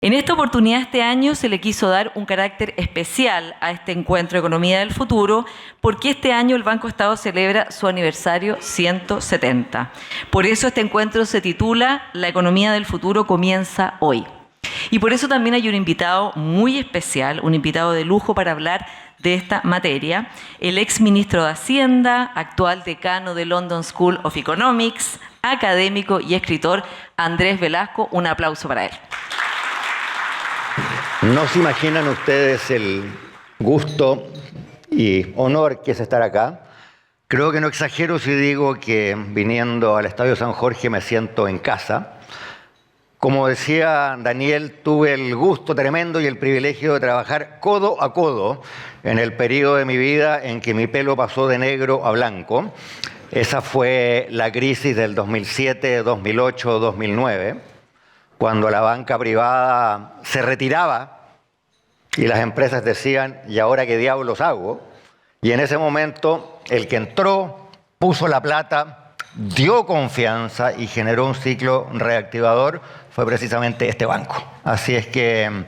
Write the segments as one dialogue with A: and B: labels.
A: En esta oportunidad este año se le quiso dar un carácter especial a este encuentro de Economía del Futuro porque este año el Banco Estado celebra su aniversario 170. Por eso este encuentro se titula La Economía del Futuro comienza hoy. Y por eso también hay un invitado muy especial, un invitado de lujo para hablar de esta materia, el ex ministro de Hacienda, actual decano de London School of Economics, académico y escritor Andrés Velasco. Un aplauso para él.
B: No se imaginan ustedes el gusto y honor que es estar acá. Creo que no exagero si digo que viniendo al Estadio San Jorge me siento en casa. Como decía Daniel, tuve el gusto tremendo y el privilegio de trabajar codo a codo en el periodo de mi vida en que mi pelo pasó de negro a blanco. Esa fue la crisis del 2007, 2008, 2009, cuando la banca privada se retiraba y las empresas decían, ¿y ahora qué diablos hago? Y en ese momento el que entró, puso la plata, dio confianza y generó un ciclo reactivador fue precisamente este banco. Así es que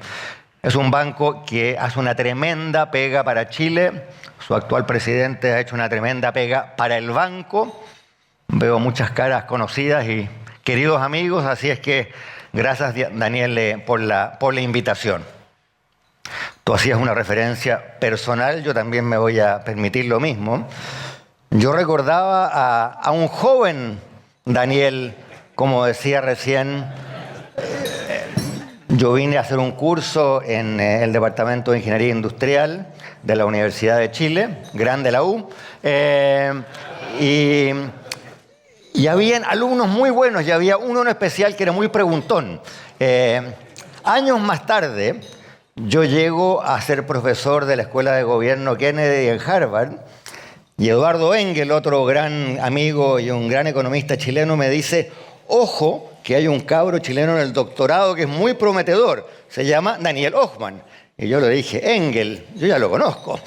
B: es un banco que hace una tremenda pega para Chile. Su actual presidente ha hecho una tremenda pega para el banco. Veo muchas caras conocidas y queridos amigos, así es que gracias, Daniel, por la invitación. Tú hacías una referencia personal, yo también me voy a permitir lo mismo. Yo recordaba a un joven Daniel, como decía recién. Yo vine a hacer un curso en el Departamento de Ingeniería Industrial de la Universidad de Chile, grande la U, y habían alumnos muy buenos y había uno en especial que era muy preguntón. Años más tarde, yo llego a ser profesor de la Escuela de Gobierno Kennedy en Harvard y Eduardo Engel, otro gran amigo y un gran economista chileno, me dice, ojo, que hay un cabro chileno en el doctorado que es muy prometedor, se llama Daniel Hochmann. Y yo le dije, Engel, yo ya lo conozco,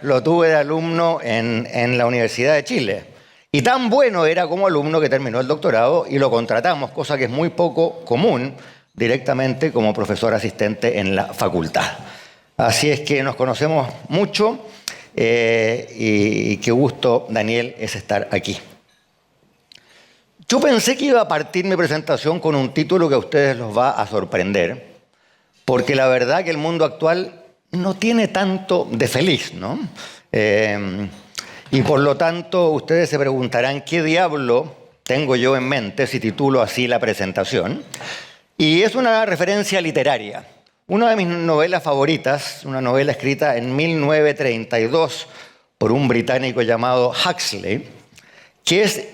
B: lo tuve de alumno en la Universidad de Chile. Y tan bueno era como alumno que terminó el doctorado y lo contratamos, cosa que es muy poco común, directamente como profesor asistente en la facultad. Así es que nos conocemos mucho y qué gusto, Daniel, es estar aquí. Yo pensé que iba a partir mi presentación con un título que a ustedes los va a sorprender, porque la verdad que el mundo actual no tiene tanto de feliz, ¿no? Y por lo tanto ustedes se preguntarán qué diablo tengo yo en mente si titulo así la presentación. Y es una referencia literaria. Una de mis novelas favoritas, una novela escrita en 1932 por un británico llamado Huxley, que es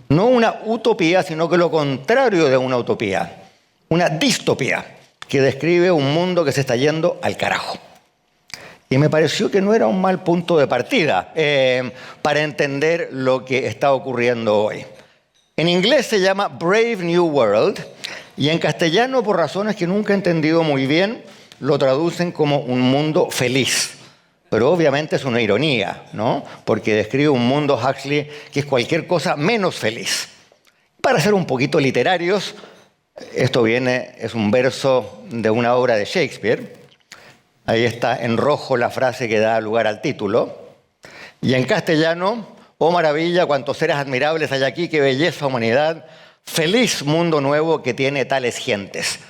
B: no una utopía, sino que lo contrario de una utopía, una distopía, que describe un mundo que se está yendo al carajo. Y me pareció que no era un mal punto de partida para entender lo que está ocurriendo hoy. En inglés se llama Brave New World y en castellano, por razones que nunca he entendido muy bien, lo traducen como un mundo feliz. Pero obviamente es una ironía, ¿no? Porque describe un mundo, Huxley, que es cualquier cosa menos feliz. Para ser un poquito literarios, esto es un verso de una obra de Shakespeare. Ahí está en rojo la frase que da lugar al título. Y en castellano, oh maravilla, cuántos seres admirables hay aquí, qué belleza, humanidad, feliz mundo nuevo que tiene tales gentes.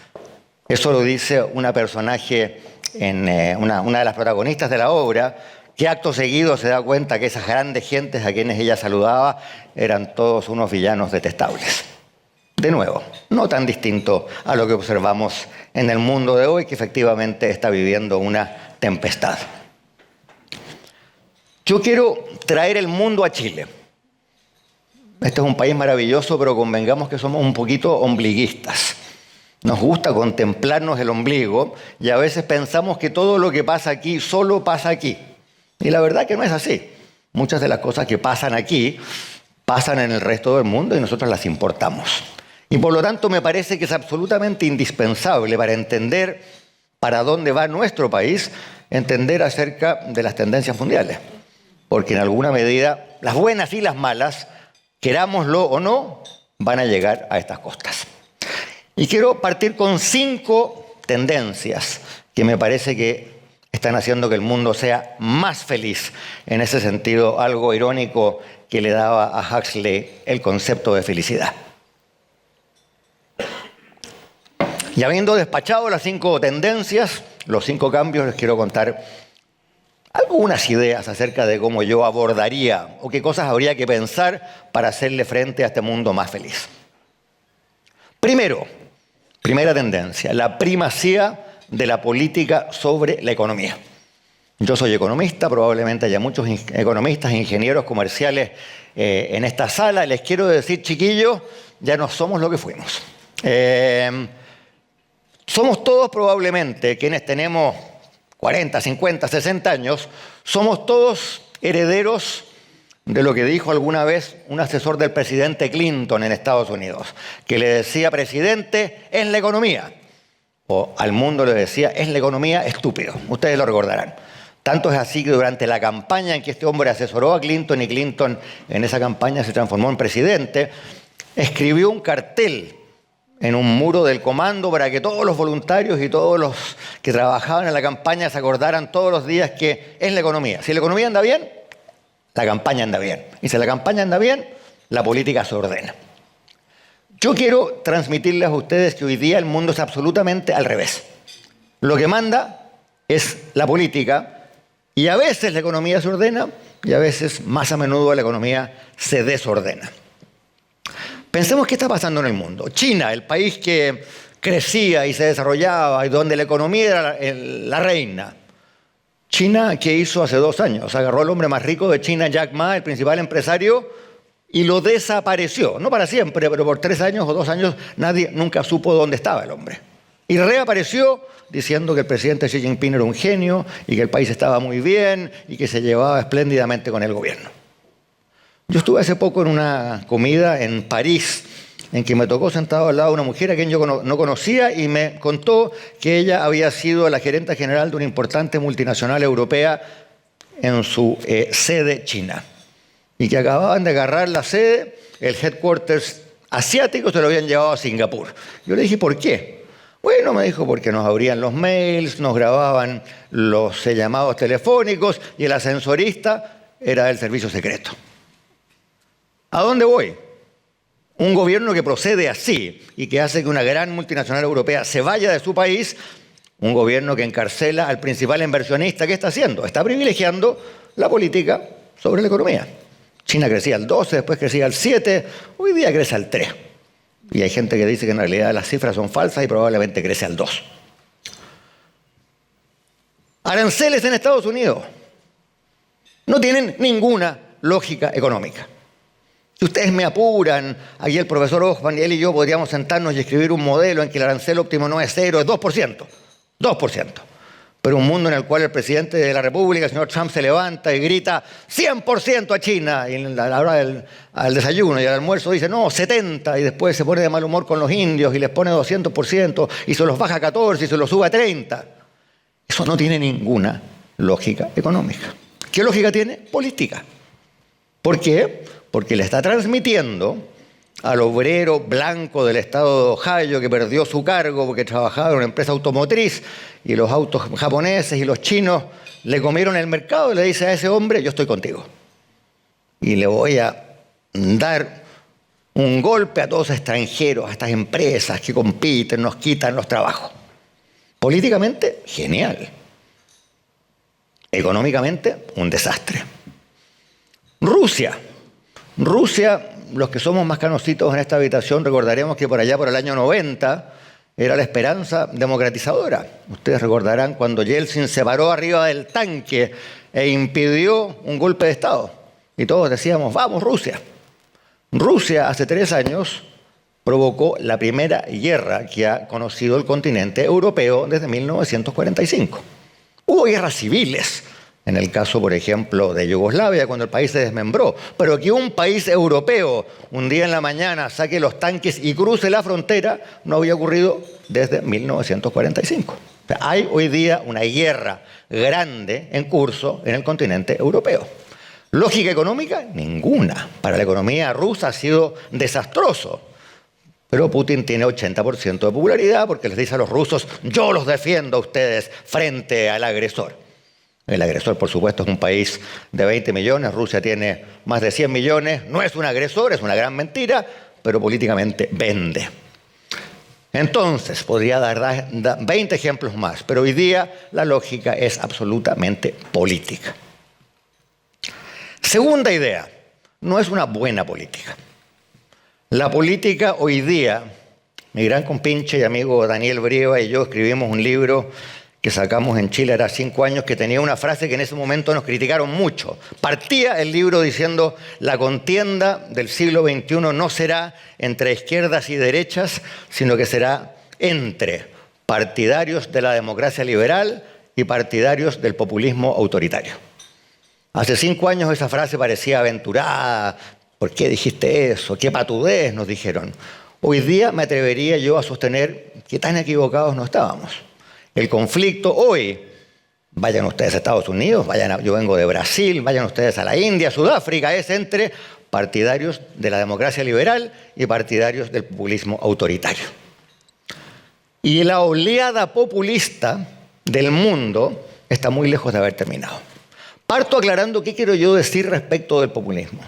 B: Eso lo dice una personaje una de las protagonistas de la obra, que acto seguido se da cuenta que esas grandes gentes a quienes ella saludaba eran todos unos villanos detestables. De nuevo, no tan distinto a lo que observamos en el mundo de hoy, que efectivamente está viviendo una tempestad. Yo quiero traer el mundo a Chile. Este es un país maravilloso, pero convengamos que somos un poquito ombliguistas. Nos gusta contemplarnos el ombligo y a veces pensamos que todo lo que pasa aquí solo pasa aquí. Y la verdad que no es así. Muchas de las cosas que pasan aquí pasan en el resto del mundo y nosotros las importamos. Y por lo tanto me parece que es absolutamente indispensable para entender para dónde va nuestro país, entender acerca de las tendencias mundiales. Porque en alguna medida las buenas y las malas, querámoslo o no, van a llegar a estas costas. Y quiero partir con 5 tendencias que me parece que están haciendo que el mundo sea más feliz. En ese sentido, algo irónico que le daba a Huxley el concepto de felicidad. Y habiendo despachado las 5 tendencias, los 5 cambios, les quiero contar algunas ideas acerca de cómo yo abordaría o qué cosas habría que pensar para hacerle frente a este mundo más feliz. Primera tendencia, la primacía de la política sobre la economía. Yo soy economista, probablemente haya muchos economistas e ingenieros comerciales en esta sala. Les quiero decir, chiquillos, ya no somos lo que fuimos. Somos todos probablemente, quienes tenemos 40, 50, 60 años, somos todos herederos de lo que dijo alguna vez un asesor del presidente Clinton en Estados Unidos, que le decía, presidente, es la economía. O al mundo le decía, es la economía, estúpido. Ustedes lo recordarán. Tanto es así que durante la campaña en que este hombre asesoró a Clinton y Clinton en esa campaña se transformó en presidente, escribió un cartel en un muro del comando para que todos los voluntarios y todos los que trabajaban en la campaña se acordaran todos los días que es la economía. Si la economía anda bien, la campaña anda bien. Y si la campaña anda bien, la política se ordena. Yo quiero transmitirles a ustedes que hoy día el mundo es absolutamente al revés. Lo que manda es la política y a veces la economía se ordena y a veces, más a menudo, la economía se desordena. Pensemos qué está pasando en el mundo. China, el país que crecía y se desarrollaba y donde la economía era la reina. China, ¿qué hizo hace 2 años? Agarró al hombre más rico de China, Jack Ma, el principal empresario, y lo desapareció. No para siempre, pero por 3 años o 2 años nadie nunca supo dónde estaba el hombre. Y reapareció diciendo que el presidente Xi Jinping era un genio y que el país estaba muy bien y que se llevaba espléndidamente con el gobierno. Yo estuve hace poco en una comida en París en que me tocó sentado al lado de una mujer a quien yo no conocía y me contó que ella había sido la gerente general de una importante multinacional europea en su sede china y que acababan de agarrar la sede, el headquarters asiático, se lo habían llevado a Singapur. Yo le dije, ¿por qué? Bueno, me dijo, porque nos abrían los mails, nos grababan los llamados telefónicos y el ascensorista era del servicio secreto. ¿A dónde voy? Un gobierno que procede así y que hace que una gran multinacional europea se vaya de su país, un gobierno que encarcela al principal inversionista, ¿qué está haciendo? Está privilegiando la política sobre la economía. China crecía al 12, después crecía al 7, hoy día crece al 3. Y hay gente que dice que en realidad las cifras son falsas y probablemente crece al 2. Aranceles en Estados Unidos no tienen ninguna lógica económica. Si ustedes me apuran, aquí el profesor Hoffman y él y yo podríamos sentarnos y escribir un modelo en que el arancel óptimo no es 0, es 2%. 2%. Pero un mundo en el cual el presidente de la República, el señor Trump, se levanta y grita 100% a China, y a la hora del desayuno y al almuerzo dice no, 70%, y después se pone de mal humor con los indios y les pone 200%, y se los baja a 14% y se los sube a 30%. Eso no tiene ninguna lógica económica. ¿Qué lógica tiene? Política. ¿Por qué? Porque le está transmitiendo al obrero blanco del estado de Ohio que perdió su cargo porque trabajaba en una empresa automotriz y los autos japoneses y los chinos le comieron el mercado y le dice a ese hombre, yo estoy contigo. Y le voy a dar un golpe a todos los extranjeros, a estas empresas que compiten, nos quitan los trabajos. Políticamente, genial. Económicamente, un desastre. Rusia, los que somos más canositos en esta habitación, recordaremos que por allá por el año 90 era la esperanza democratizadora. Ustedes recordarán cuando Yeltsin se paró arriba del tanque e impidió un golpe de Estado. Y todos decíamos, vamos Rusia. Rusia hace 3 años provocó la primera guerra que ha conocido el continente europeo desde 1945. Hubo guerras civiles. En el caso, por ejemplo, de Yugoslavia, cuando el país se desmembró. Pero que un país europeo, un día en la mañana, saque los tanques y cruce la frontera, no había ocurrido desde 1945. O sea, hay hoy día una guerra grande en curso en el continente europeo. ¿Lógica económica? Ninguna. Para la economía rusa ha sido desastroso. Pero Putin tiene 80% de popularidad porque les dice a los rusos, yo los defiendo a ustedes frente al agresor. El agresor, por supuesto, es un país de 20 millones, Rusia tiene más de 100 millones, no es un agresor, es una gran mentira, pero políticamente vende. Entonces, podría dar 20 ejemplos más, pero hoy día la lógica es absolutamente política. Segunda idea, no es una buena política. La política hoy día, mi gran compinche y amigo Daniel Brieva y yo escribimos un libro que sacamos en Chile hace 5 años, que tenía una frase que en ese momento nos criticaron mucho. Partía el libro diciendo, la contienda del siglo XXI no será entre izquierdas y derechas, sino que será entre partidarios de la democracia liberal y partidarios del populismo autoritario. Hace 5 años esa frase parecía aventurada. ¿Por qué dijiste eso? ¿Qué patudez? Nos dijeron. Hoy día me atrevería yo a sostener que tan equivocados no estábamos. El conflicto hoy, vayan ustedes a Estados Unidos, yo vengo de Brasil, vayan ustedes a la India, Sudáfrica, es entre partidarios de la democracia liberal y partidarios del populismo autoritario. Y la oleada populista del mundo está muy lejos de haber terminado. Parto aclarando qué quiero yo decir respecto del populismo.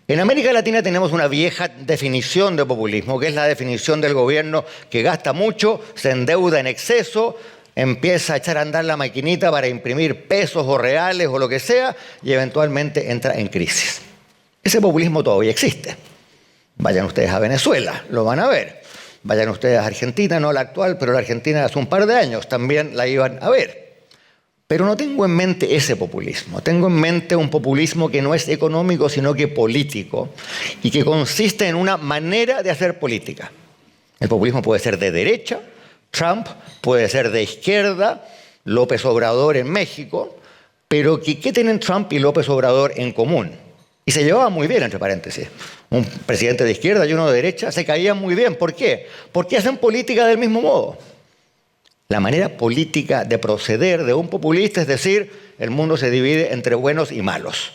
B: En América Latina tenemos una vieja definición de populismo, que es la definición del gobierno que gasta mucho, se endeuda en exceso, empieza a echar a andar la maquinita para imprimir pesos o reales o lo que sea y eventualmente entra en crisis. Ese populismo todavía existe. Vayan ustedes a Venezuela, lo van a ver. Vayan ustedes a Argentina, no la actual, pero la Argentina de hace un par de años también la iban a ver. Pero no tengo en mente ese populismo. Tengo en mente un populismo que no es económico, sino que político y que consiste en una manera de hacer política. El populismo puede ser de derecha, Trump puede ser de izquierda, López Obrador en México, pero ¿qué tienen Trump y López Obrador en común? Y se llevaban muy bien, entre paréntesis. Un presidente de izquierda y uno de derecha se caían muy bien. ¿Por qué? Porque hacen política del mismo modo. La manera política de proceder de un populista es decir, el mundo se divide entre buenos y malos.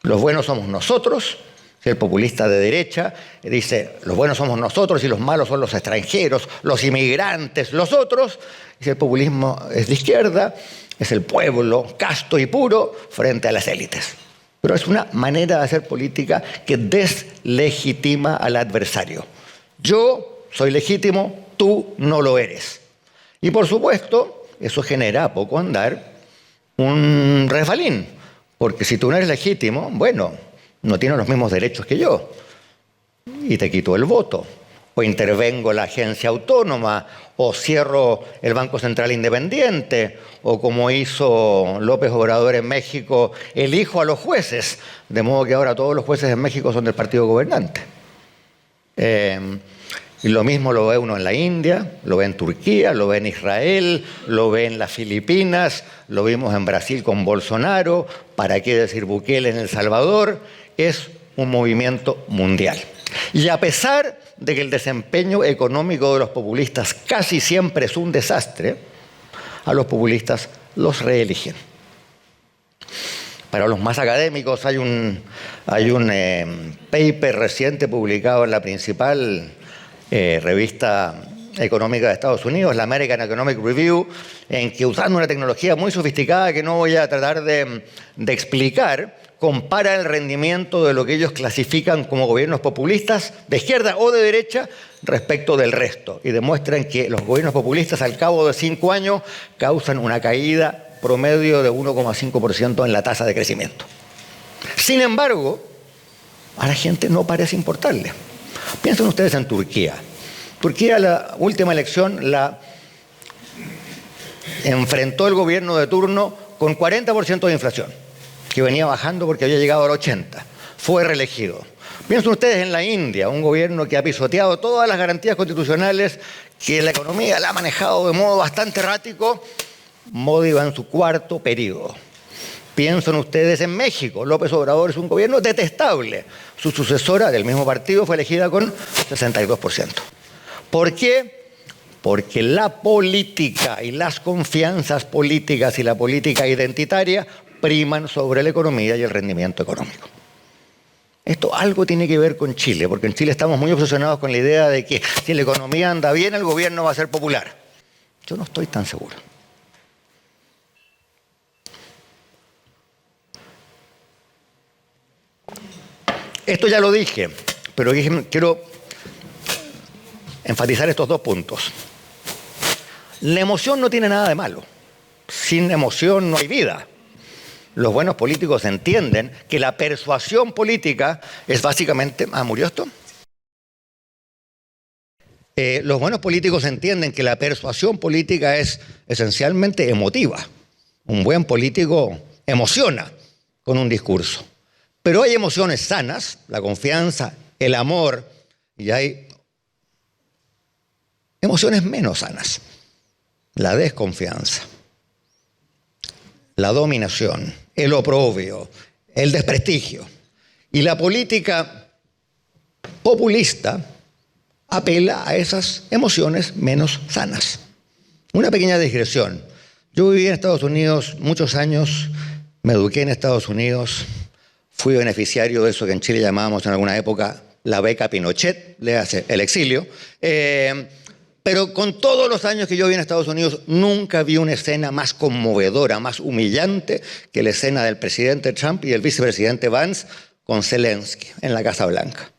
B: Los buenos somos nosotros. Si el populista de derecha dice, los buenos somos nosotros y los malos son los extranjeros, los inmigrantes, los otros. Y si el populismo es de izquierda, es el pueblo casto y puro frente a las élites. Pero es una manera de hacer política que deslegitima al adversario. Yo soy legítimo, tú no lo eres. Y por supuesto, eso genera a poco andar un resbalín. Porque si tú no eres legítimo, bueno, no tienes los mismos derechos que yo. Y te quito el voto. O intervengo la agencia autónoma, o cierro el Banco Central Independiente, o como hizo López Obrador en México, elijo a los jueces. De modo que ahora todos los jueces en México son del partido gobernante. Y lo mismo lo ve uno en la India, lo ve en Turquía, lo ve en Israel, lo ve en las Filipinas, lo vimos en Brasil con Bolsonaro, ¿para qué decir Bukele en El Salvador? Es un movimiento mundial. Y a pesar de que el desempeño económico de los populistas casi siempre es un desastre, a los populistas los reeligen. Para los más académicos hay un paper reciente publicado en la principal revista económica de Estados Unidos, la American Economic Review, en que usando una tecnología muy sofisticada que no voy a tratar de explicar, compara el rendimiento de lo que ellos clasifican como gobiernos populistas de izquierda o de derecha respecto del resto y demuestran que los gobiernos populistas al cabo de 5 años causan una caída promedio de 1,5% en la tasa de crecimiento. Sin embargo, a la gente no parece importarle. Piensen ustedes en Turquía. Turquía, la última elección la enfrentó el gobierno de turno con 40% de inflación, que venía bajando porque había llegado al 80%. Fue reelegido. Piensen ustedes en la India, un gobierno que ha pisoteado todas las garantías constitucionales, que la economía la ha manejado de modo bastante errático. Modi va en su 4º periodo. Piensen ustedes en México. López Obrador es un gobierno detestable. Su sucesora del mismo partido fue elegida con 62%. ¿Por qué? Porque la política y las confianzas políticas y la política identitaria priman sobre la economía y el rendimiento económico. Esto algo tiene que ver con Chile, porque en Chile estamos muy obsesionados con la idea de que si la economía anda bien, el gobierno va a ser popular. Yo no estoy tan seguro. Esto ya lo dije, pero quiero enfatizar estos dos puntos. La emoción no tiene nada de malo. Sin emoción no hay vida. Los buenos políticos entienden que la persuasión política es básicamente... ¿murió esto? Los buenos políticos entienden que la persuasión política es esencialmente emotiva. Un buen político emociona con un discurso. Pero hay emociones sanas, la confianza, el amor, y hay emociones menos sanas. La desconfianza, la dominación, el oprobio, el desprestigio. Y la política populista apela a esas emociones menos sanas. Una pequeña digresión. Yo viví en Estados Unidos muchos años, me eduqué en Estados Unidos, fui beneficiario de eso que en Chile llamábamos en alguna época la beca Pinochet, le hace el exilio. Pero con todos los años que yo viví en Estados Unidos, nunca vi una escena más conmovedora, más humillante que la escena del presidente Trump y el vicepresidente Vance con Zelensky en la Casa Blanca.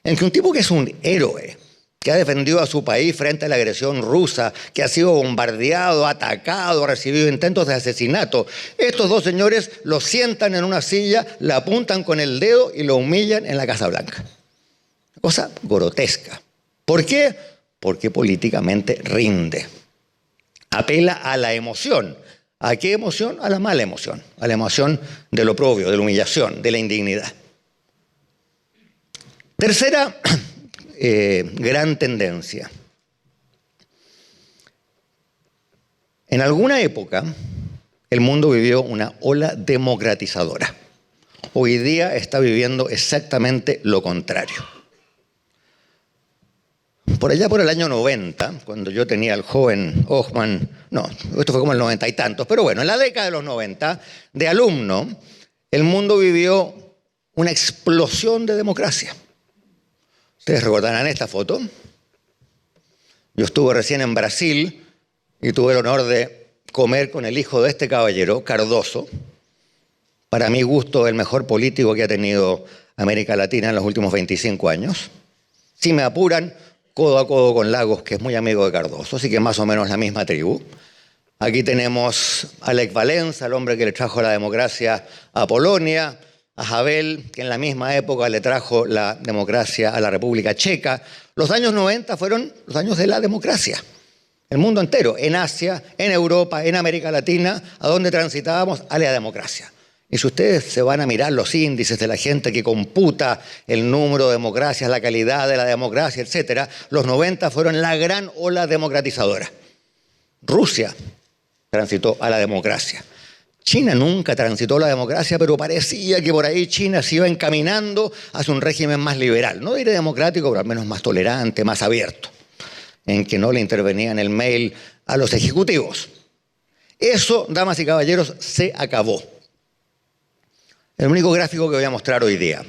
B: En que un tipo que es un héroe, que ha defendido a su país frente a la agresión rusa, que ha sido bombardeado, atacado, ha recibido intentos de asesinato, estos dos señores lo sientan en una silla, le apuntan con el dedo y lo humillan en la Casa Blanca. Cosa grotesca. ¿Por qué? Porque políticamente rinde. Apela a la emoción. ¿A qué emoción? A la mala emoción. A la emoción del oprobio, de la humillación, de la indignidad. Tercera gran tendencia. En alguna época, el mundo vivió una ola democratizadora. Hoy día está viviendo exactamente lo contrario. Por allá por el año 90, cuando yo tenía al joven Hochmann, no, esto fue como el 90 y tantos, pero bueno, en la década de los 90, de alumno, el mundo vivió una explosión de democracia. Ustedes recordarán esta foto. Yo estuve recién en Brasil y tuve el honor de comer con el hijo de este caballero, Cardoso, para mi gusto el mejor político que ha tenido América Latina en los últimos 25 años. Si me apuran, codo a codo con Lagos, que es muy amigo de Cardoso, así que más o menos la misma tribu. Aquí tenemos a Lech Walesa, el hombre que le trajo la democracia a Polonia, a Havel, que en la misma época le trajo la democracia a la República Checa. Los años 90 fueron los años de la democracia. El mundo entero, en Asia, en Europa, en América Latina, a donde transitábamos, a la democracia. Y si ustedes se van a mirar los índices de la gente que computa el número de democracias, la calidad de la democracia, etc., los 90 fueron la gran ola democratizadora. Rusia transitó a la democracia. China nunca transitó la democracia, pero parecía que por ahí China se iba encaminando hacia un régimen más liberal. No diré democrático, pero al menos más tolerante, más abierto, en que no le intervenían el mail a los ejecutivos. Eso, damas y caballeros, se acabó. El único gráfico que voy a mostrar hoy día.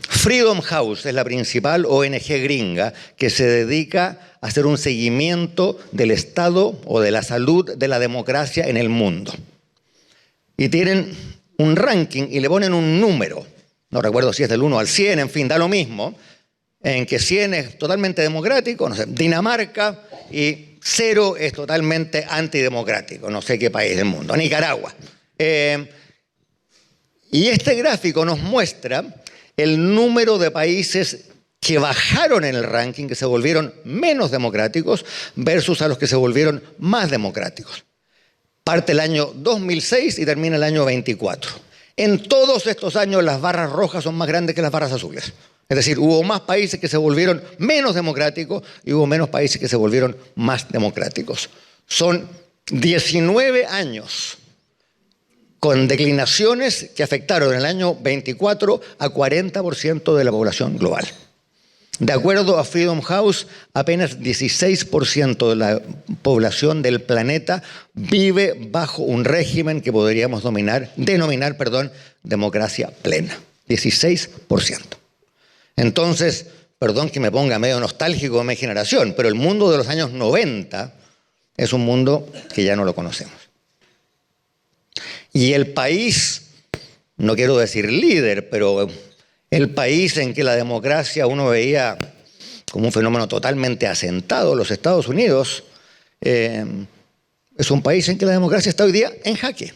B: Freedom House es la principal ONG gringa que se dedica a hacer un seguimiento del estado o de la salud de la democracia en el mundo. Y tienen un ranking y le ponen un número, no recuerdo si es del 1 al 100, en fin, da lo mismo, en que 100 es totalmente democrático, no sé, Dinamarca, y 0 es totalmente antidemocrático, no sé qué país del mundo, Nicaragua. Y este gráfico nos muestra el número de países que bajaron en el ranking, que se volvieron menos democráticos, versus a los que se volvieron más democráticos. Parte el año 2006 y termina el año 24. En todos estos años las barras rojas son más grandes que las barras azules. Es decir, hubo más países que se volvieron menos democráticos y hubo menos países que se volvieron más democráticos. Son 19 años con declinaciones que afectaron en el año 24 a 40% de la población global. De acuerdo a Freedom House, apenas 16% de la población del planeta vive bajo un régimen que podríamos denominar democracia plena. 16%. Entonces, perdón que me ponga medio nostálgico de mi generación, pero el mundo de los años 90 es un mundo que ya no lo conocemos. Y el país, no quiero decir líder, pero el país en que la democracia uno veía como un fenómeno totalmente asentado, los Estados Unidos, es un país en que la democracia está hoy día en jaque,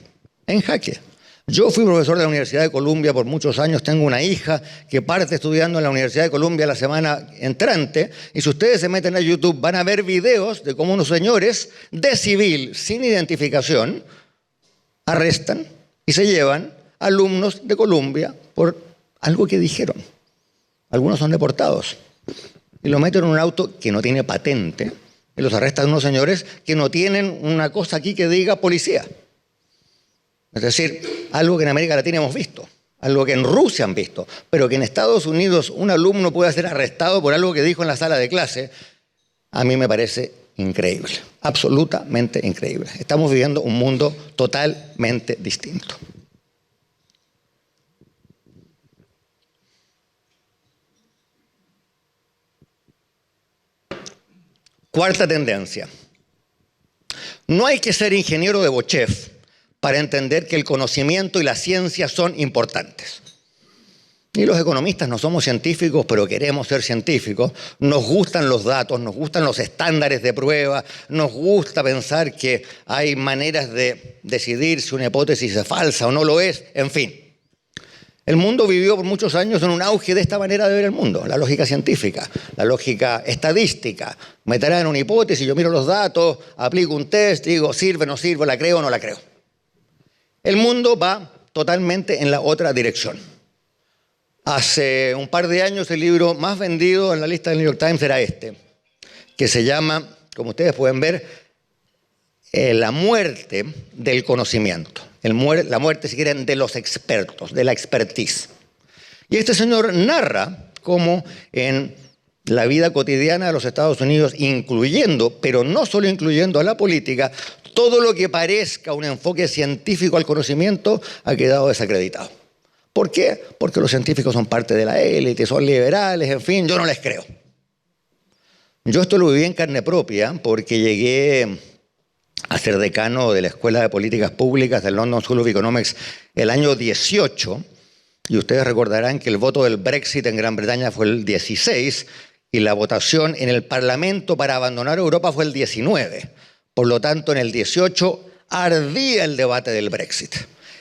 B: en jaque. Yo fui profesor de la Universidad de Columbia por muchos años, tengo una hija que parte estudiando en la Universidad de Columbia la semana entrante, y si ustedes se meten a YouTube van a ver videos de cómo unos señores de civil sin identificación arrestan y se llevan alumnos de Columbia por algo que dijeron. Algunos son deportados y los meten en un auto que no tiene patente y los arrestan unos señores que no tienen una cosa aquí que diga policía. Es decir, algo que en América Latina hemos visto, algo que en Rusia han visto, pero que en Estados Unidos un alumno pueda ser arrestado por algo que dijo en la sala de clase, a mí me parece increíble, absolutamente increíble. Estamos viviendo un mundo totalmente distinto. Cuarta tendencia. No hay que ser ingeniero de Bochef para entender que el conocimiento y la ciencia son importantes. Y los economistas no somos científicos, pero queremos ser científicos. Nos gustan los datos, nos gustan los estándares de prueba, nos gusta pensar que hay maneras de decidir si una hipótesis es falsa o no lo es, en fin. El mundo vivió por muchos años en un auge de esta manera de ver el mundo, la lógica científica, la lógica estadística. Me traen una hipótesis, yo miro los datos, aplico un test, digo, sirve, no sirve, la creo o no la creo. El mundo va totalmente en la otra dirección. Hace un par de años el libro más vendido en la lista del New York Times era este, que se llama, como ustedes pueden ver, La muerte del conocimiento. La muerte, si quieren, de los expertos, de la expertise. Y este señor narra cómo en la vida cotidiana de los Estados Unidos, incluyendo, pero no solo incluyendo a la política, todo lo que parezca un enfoque científico al conocimiento ha quedado desacreditado. ¿Por qué? Porque los científicos son parte de la élite, son liberales, en fin, yo no les creo. Yo esto lo viví en carne propia porque llegué a ser decano de la Escuela de Políticas Públicas del London School of Economics el año 18, y ustedes recordarán que el voto del Brexit en Gran Bretaña fue el 16 y la votación en el Parlamento para abandonar Europa fue el 19. Por lo tanto, en el 18 ardía el debate del Brexit.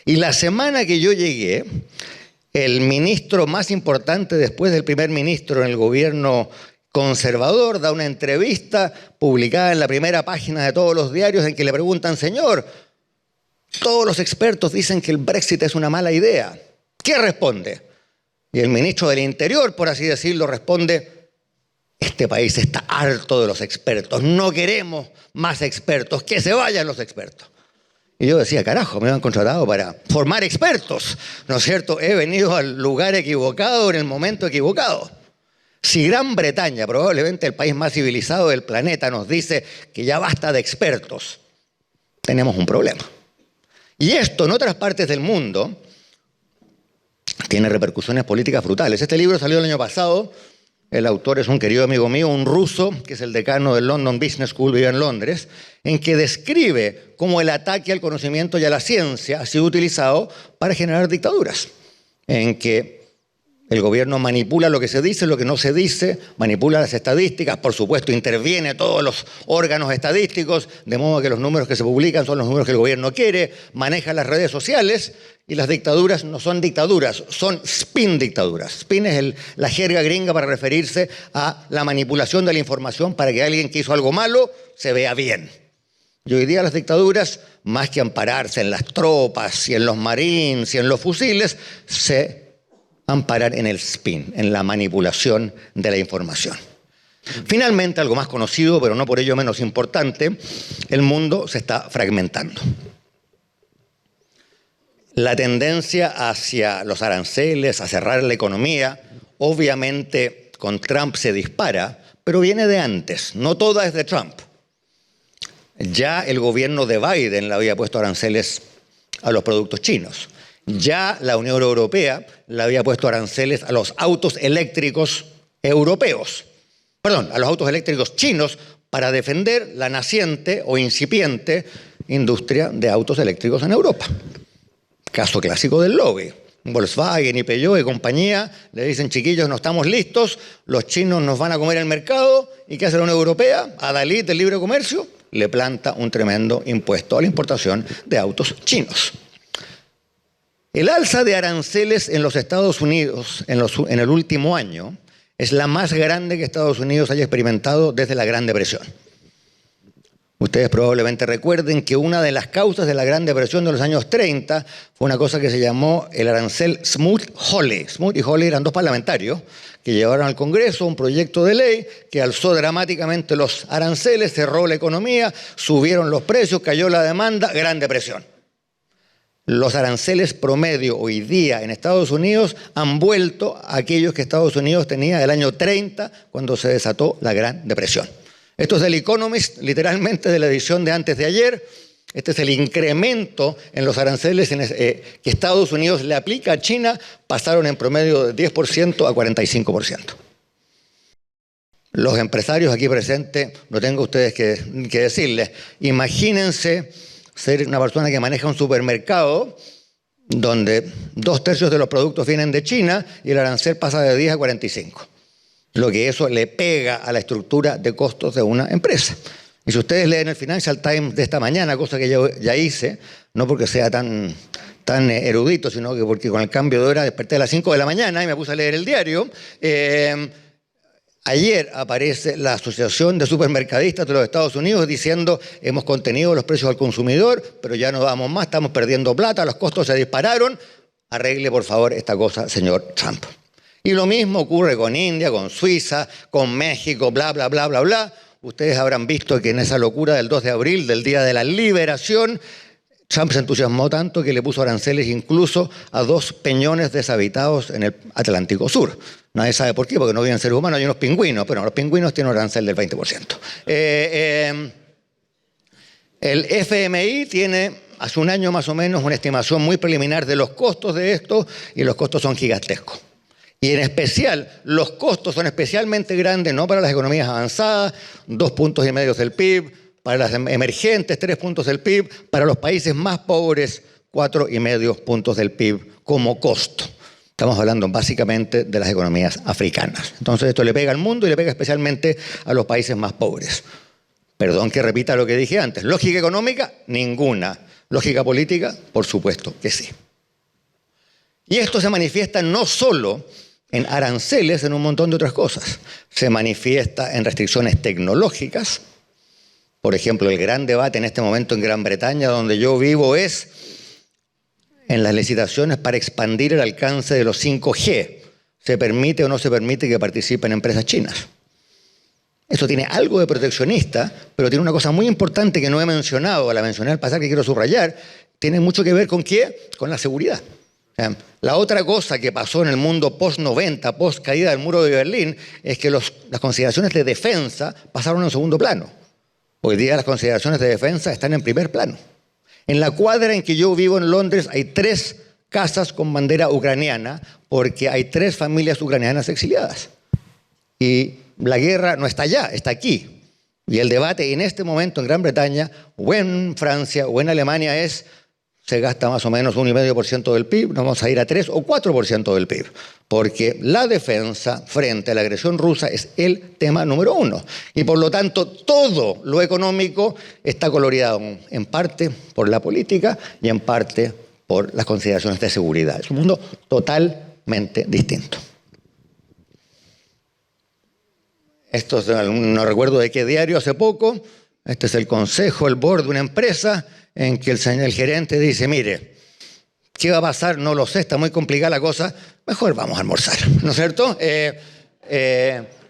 B: Y la semana que yo llegué, el ministro más importante después del primer ministro en el gobierno conservador da una entrevista publicada en la primera página de todos los diarios en que le preguntan, señor, todos los expertos dicen que el Brexit es una mala idea. ¿Qué responde? Y el ministro del Interior, por así decirlo, responde, este país está harto de los expertos, no queremos más expertos, que se vayan los expertos. Y yo decía, carajo, me han contratado para formar expertos, ¿no es cierto? He venido al lugar equivocado en el momento equivocado. Si Gran Bretaña, probablemente el país más civilizado del planeta, nos dice que ya basta de expertos, tenemos un problema. Y esto en otras partes del mundo tiene repercusiones políticas brutales. Este libro salió el año pasado, el autor es un querido amigo mío, un ruso, que es el decano del London Business School, vive en Londres, en que describe cómo el ataque al conocimiento y a la ciencia ha sido utilizado para generar dictaduras, en que el gobierno manipula lo que se dice, lo que no se dice, manipula las estadísticas, por supuesto interviene todos los órganos estadísticos, de modo que los números que se publican son los números que el gobierno quiere, maneja las redes sociales y las dictaduras no son dictaduras, son spin dictaduras. Spin es la jerga gringa para referirse a la manipulación de la información para que alguien que hizo algo malo se vea bien. Y hoy día las dictaduras, más que ampararse en las tropas y en los marines y en los fusiles, se amparar en el spin, en la manipulación de la información. Finalmente, algo más conocido, pero no por ello menos importante, el mundo se está fragmentando. La tendencia hacia los aranceles, a cerrar la economía, obviamente con Trump se dispara, pero viene de antes, no toda es de Trump. Ya el gobierno de Biden le había puesto aranceles a los productos chinos. Ya la Unión Europea le había puesto aranceles a los autos eléctricos europeos, perdón, a los autos eléctricos chinos para defender la naciente o incipiente industria de autos eléctricos en Europa. Caso clásico del lobby. Volkswagen y Peugeot y compañía le dicen, chiquillos, no estamos listos, los chinos nos van a comer el mercado. ¿Y qué hace la Unión Europea? Adalid del libre comercio le planta un tremendo impuesto a la importación de autos chinos. El alza de aranceles en los Estados Unidos en el último año es la más grande que Estados Unidos haya experimentado desde la Gran Depresión. Ustedes probablemente recuerden que una de las causas de la Gran Depresión de los años 30 fue una cosa que se llamó el arancel Smoot-Hawley. Smoot y Hawley eran dos parlamentarios que llevaron al Congreso un proyecto de ley que alzó dramáticamente los aranceles, cerró la economía, subieron los precios, cayó la demanda, Gran Depresión. Los aranceles promedio hoy día en Estados Unidos han vuelto a aquellos que Estados Unidos tenía el año 30 cuando se desató la Gran Depresión. Esto es del Economist, literalmente de la edición de antes de ayer. Este es el incremento en los aranceles que Estados Unidos le aplica a China, pasaron en promedio de 10% a 45%. Los empresarios aquí presentes, no tengo a ustedes que decirles, imagínense ser una persona que maneja un supermercado donde 2/3 de los productos vienen de China y el arancel pasa de 10 a 45. Lo que eso le pega a la estructura de costos de una empresa. Y si ustedes leen el Financial Times de esta mañana, cosa que yo ya hice, no porque sea tan erudito, sino que porque con el cambio de hora desperté a las 5 de la mañana y me puse a leer el diario, ayer aparece la Asociación de Supermercadistas de los Estados Unidos diciendo hemos contenido los precios al consumidor, pero ya no vamos más, estamos perdiendo plata, los costos se dispararon, arregle por favor esta cosa, señor Trump. Y lo mismo ocurre con India, con Suiza, con México, bla, bla, bla, bla, bla. Ustedes habrán visto que en esa locura del 2 de abril, del Día de la Liberación, Trump se entusiasmó tanto que le puso aranceles incluso a 2 peñones deshabitados en el Atlántico Sur. Nadie sabe por qué, porque no viven seres humanos, hay unos pingüinos, pero los pingüinos tienen un arancel del 20%. El FMI tiene hace un año más o menos una estimación muy preliminar de los costos de esto y los costos son gigantescos. Y en especial, los costos son especialmente grandes, no para las economías avanzadas, 2,5 puntos del PIB, para las emergentes, 3 puntos del PIB, para los países más pobres, 4,5 puntos del PIB como costo. Estamos hablando básicamente de las economías africanas. Entonces esto le pega al mundo y le pega especialmente a los países más pobres. Perdón que repita lo que dije antes. ¿Lógica económica? Ninguna. ¿Lógica política? Por supuesto que sí. Y esto se manifiesta no solo en aranceles, en un montón de otras cosas. Se manifiesta en restricciones tecnológicas. Por ejemplo, el gran debate en este momento en Gran Bretaña, donde yo vivo, es en las licitaciones para expandir el alcance de los 5G. ¿Se permite o no se permite que participen empresas chinas? Eso tiene algo de proteccionista, pero tiene una cosa muy importante que no he mencionado, la mencioné al pasar que quiero subrayar, tiene mucho que ver ¿con qué? Con la seguridad. La otra cosa que pasó en el mundo post-90, post-caída del muro de Berlín, es que las consideraciones de defensa pasaron en segundo plano. Hoy día las consideraciones de defensa están en primer plano. En la cuadra en que yo vivo en Londres hay 3 casas con bandera ucraniana porque hay 3 familias ucranianas exiliadas. Y la guerra no está allá, está aquí. Y el debate en este momento en Gran Bretaña, o en Francia, o en Alemania es... se gasta más o menos 1,5% del PIB, nos vamos a ir a 3 o 4% del PIB, porque la defensa frente a la agresión rusa es el tema número 1. Y por lo tanto, todo lo económico está coloreado en parte por la política y en parte por las consideraciones de seguridad. Es un mundo totalmente distinto. Esto no recuerdo de qué diario hace poco, este es el consejo, el board de una empresa, en que el gerente dice, mire, ¿qué va a pasar? No lo sé, está muy complicada la cosa, mejor vamos a almorzar, ¿no es cierto?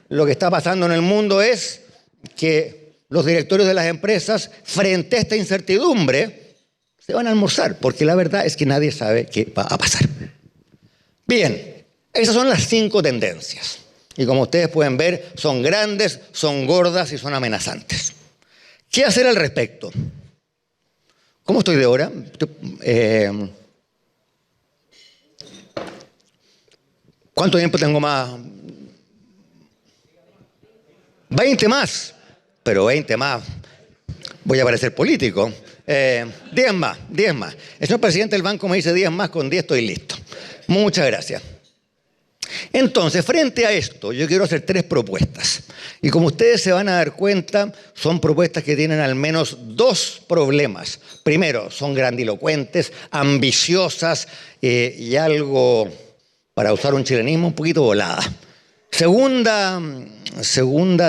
B: Lo que está pasando en el mundo es que los directorios de las empresas, frente a esta incertidumbre, se van a almorzar, porque la verdad es que nadie sabe qué va a pasar. Bien, esas son las 5 tendencias. Y como ustedes pueden ver, son grandes, son gordas y son amenazantes. ¿Qué hacer al respecto? ¿Cómo estoy de hora? ¿Cuánto tiempo tengo más? 20 más. Pero 20 más. Voy a parecer político. 10 más, 10 más. El señor presidente del banco me dice 10 más, con 10 estoy listo. Muchas gracias. Entonces, frente a esto, yo quiero hacer 3 propuestas. Y como ustedes se van a dar cuenta, son propuestas que tienen al menos 2 problemas. Primero, son grandilocuentes, ambiciosas y algo, para usar un chilenismo, un poquito volada. Segunda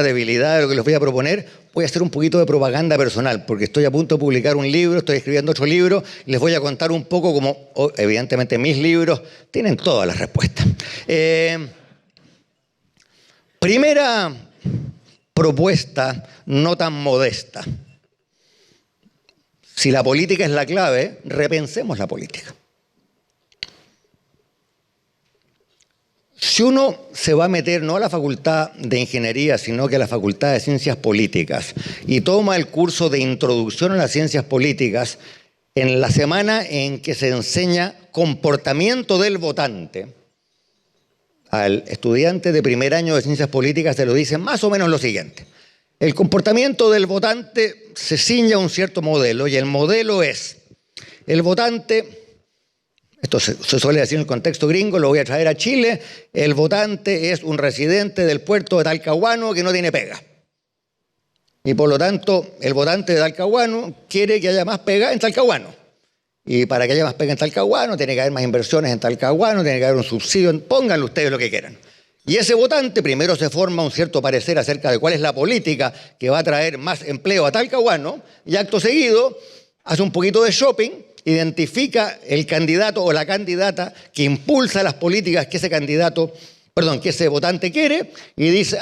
B: debilidad de lo que les voy a proponer, voy a hacer un poquito de propaganda personal, porque estoy a punto de publicar un libro, estoy escribiendo otro libro, y les voy a contar un poco como, evidentemente, mis libros tienen todas las respuestas. Primera propuesta, no tan modesta. Si la política es la clave, repensemos la política. Si uno se va a meter no a la Facultad de Ingeniería, sino que a la Facultad de Ciencias Políticas y toma el curso de Introducción a las Ciencias Políticas, en la semana en que se enseña comportamiento del votante, al estudiante de primer año de Ciencias Políticas se lo dice más o menos lo siguiente. El comportamiento del votante se ciñe a un cierto modelo y el modelo es el votante. Esto se suele decir en el contexto gringo, lo voy a traer a Chile. El votante es un residente del puerto de Talcahuano que no tiene pega. Y por lo tanto, el votante de Talcahuano quiere que haya más pega en Talcahuano. Y para que haya más pega en Talcahuano, tiene que haber más inversiones en Talcahuano, tiene que haber un subsidio, pónganle ustedes lo que quieran. Y ese votante primero se forma un cierto parecer acerca de cuál es la política que va a traer más empleo a Talcahuano, y acto seguido hace un poquito de shopping, identifica el candidato o la candidata que impulsa las políticas que que ese votante quiere y dice,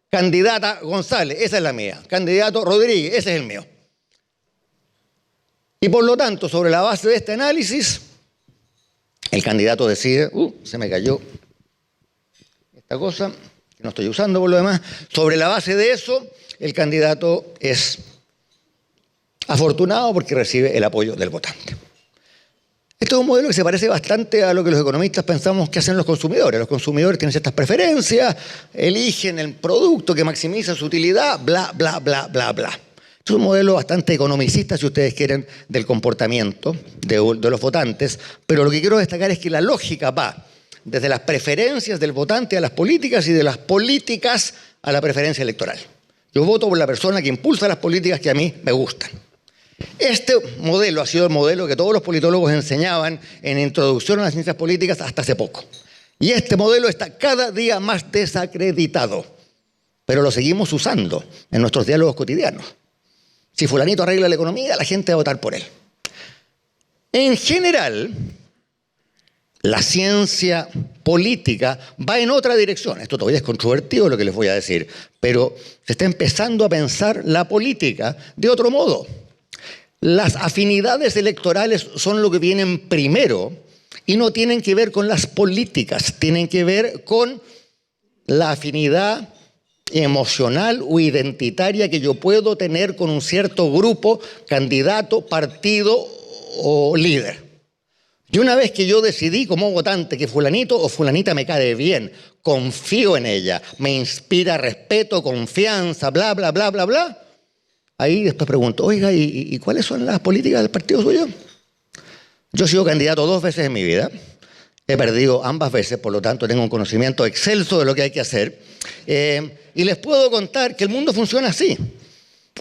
B: candidata González, esa es la mía. Candidato Rodríguez, ese es el mío. Y por lo tanto, sobre la base de este análisis, el candidato decide, se me cayó esta cosa, que no estoy usando por lo demás. Sobre la base de eso, el candidato es afortunado porque recibe el apoyo del votante. Esto es un modelo que se parece bastante a lo que los economistas pensamos que hacen los consumidores. Los consumidores tienen ciertas preferencias, eligen el producto que maximiza su utilidad, bla, bla, bla, bla, bla. Esto es un modelo bastante economicista, si ustedes quieren, del comportamiento de los votantes, pero lo que quiero destacar es que la lógica va desde las preferencias del votante a las políticas y de las políticas a la preferencia electoral. Yo voto por la persona que impulsa las políticas que a mí me gustan. Este modelo ha sido el modelo que todos los politólogos enseñaban en Introducción a las Ciencias Políticas hasta hace poco. Y este modelo está cada día más desacreditado, pero lo seguimos usando en nuestros diálogos cotidianos. Si fulanito arregla la economía, la gente va a votar por él. En general, la ciencia política va en otra dirección. Esto todavía es controvertido lo que les voy a decir, pero se está empezando a pensar la política de otro modo. Las afinidades electorales son lo que vienen primero y no tienen que ver con las políticas, tienen que ver con la afinidad emocional o identitaria que yo puedo tener con un cierto grupo, candidato, partido o líder. Y una vez que yo decidí como votante que fulanito o fulanita me cae bien, confío en ella, me inspira respeto, confianza, bla, bla, bla, bla, bla, ahí después pregunto, oiga, ¿y cuáles son las políticas del partido suyo? Yo he sido candidato 2 veces en mi vida, he perdido ambas veces, por lo tanto tengo un conocimiento excelso de lo que hay que hacer, y les puedo contar que el mundo funciona así.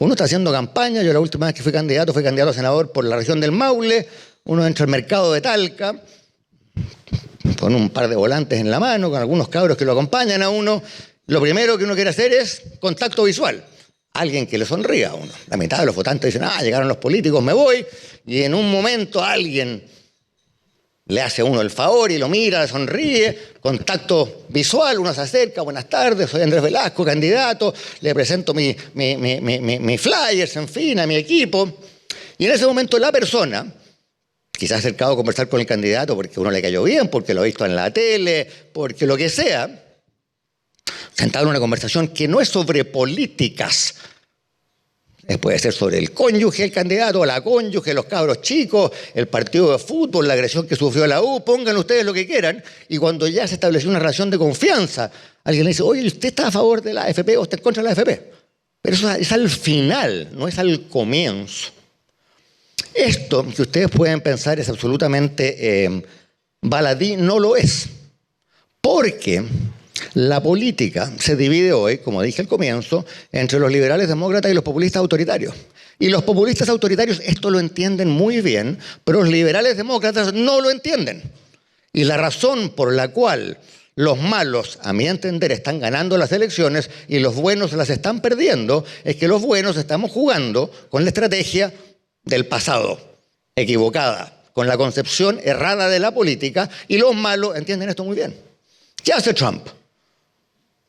B: Uno está haciendo campaña, yo la última vez que fui candidato a senador por la región del Maule, uno entra al mercado de Talca, con un par de volantes en la mano, con algunos cabros que lo acompañan a uno, lo primero que uno quiere hacer es contacto visual. Alguien que le sonría a uno. La mitad de los votantes dicen, llegaron los políticos, me voy. Y en un momento alguien le hace a uno el favor y lo mira, le sonríe. Contacto visual, uno se acerca, buenas tardes, soy Andrés Velasco, candidato. Le presento mi flyers, en fin, a mi equipo. Y en ese momento la persona, quizás acercado a conversar con el candidato porque uno le cayó bien, porque lo ha visto en la tele, porque lo que sea, sentado en una conversación que no es sobre políticas, Puede ser sobre el cónyuge, el candidato, la cónyuge, los cabros chicos, el partido de fútbol, la agresión que sufrió la U, pongan ustedes lo que quieran. Y cuando ya se estableció una relación de confianza, alguien le dice, oye, ¿usted está a favor de la AFP o está en contra de la AFP? Pero eso es al final, no es al comienzo. Esto que ustedes pueden pensar es absolutamente baladí, no lo es. Porque la política se divide hoy, como dije al comienzo, entre los liberales demócratas y los populistas autoritarios. Y los populistas autoritarios esto lo entienden muy bien, pero los liberales demócratas no lo entienden. Y la razón por la cual los malos, a mi entender, están ganando las elecciones y los buenos las están perdiendo, es que los buenos estamos jugando con la estrategia del pasado, equivocada, con la concepción errada de la política, y los malos entienden esto muy bien. ¿Qué hace Trump?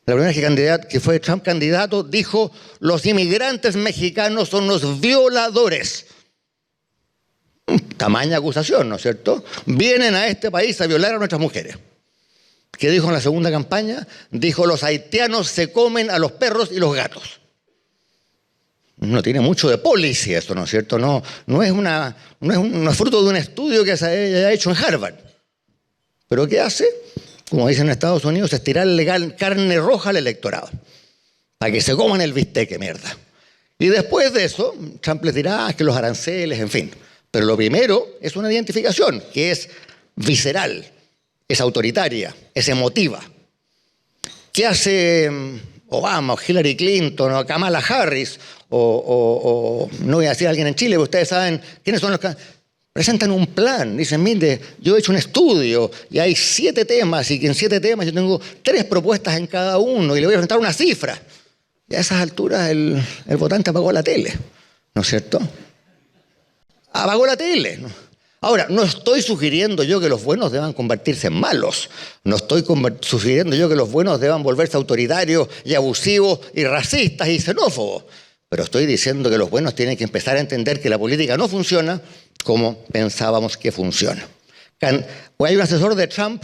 B: La primera vez que fue Trump candidato dijo, los inmigrantes mexicanos son los violadores. Tamaña acusación, ¿no es cierto? Vienen a este país a violar a nuestras mujeres. ¿Qué dijo en la segunda campaña? Dijo, los haitianos se comen a los perros y los gatos. No tiene mucho de policy esto, ¿no es cierto? No es fruto de un estudio que se haya hecho en Harvard. ¿Pero qué hace? Como dicen en Estados Unidos, es tirarle carne roja al electorado, para que se coman el bistec, mierda. Y después de eso, Trump les dirá que los aranceles, en fin. Pero lo primero es una identificación, que es visceral, es autoritaria, es emotiva. ¿Qué hace Obama, o Hillary Clinton, o Kamala Harris, o no voy a decir a alguien en Chile, pero ustedes saben quiénes son los que presentan un plan? Dicen, mire, yo he hecho un estudio y hay 7 temas, y en 7 temas yo tengo 3 propuestas en cada uno y le voy a presentar una cifra. Y a esas alturas el votante apagó la tele, ¿no es cierto? Apagó la tele, ¿no? Ahora, no estoy sugiriendo yo que los buenos deban convertirse en malos. No estoy sugiriendo yo que los buenos deban volverse autoritarios y abusivos y racistas y xenófobos. Pero estoy diciendo que los buenos tienen que empezar a entender que la política no funciona como pensábamos que funciona. Hay un asesor de Trump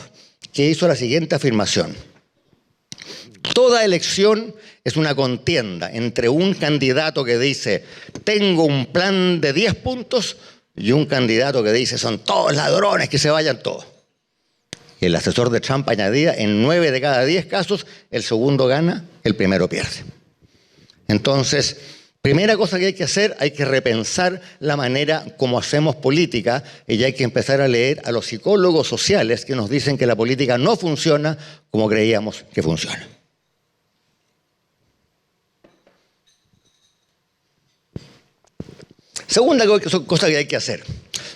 B: que hizo la siguiente afirmación. Toda elección es una contienda entre un candidato que dice, tengo un plan de 10 puntos, y un candidato que dice, son todos ladrones, que se vayan todos. Y el asesor de Trump añadía, en 9 de cada 10 casos, el segundo gana, el primero pierde. Entonces, primera cosa que hay que hacer, hay que repensar la manera como hacemos política, y hay que empezar a leer a los psicólogos sociales que nos dicen que la política no funciona como creíamos que funciona. Segunda cosa que hay que hacer.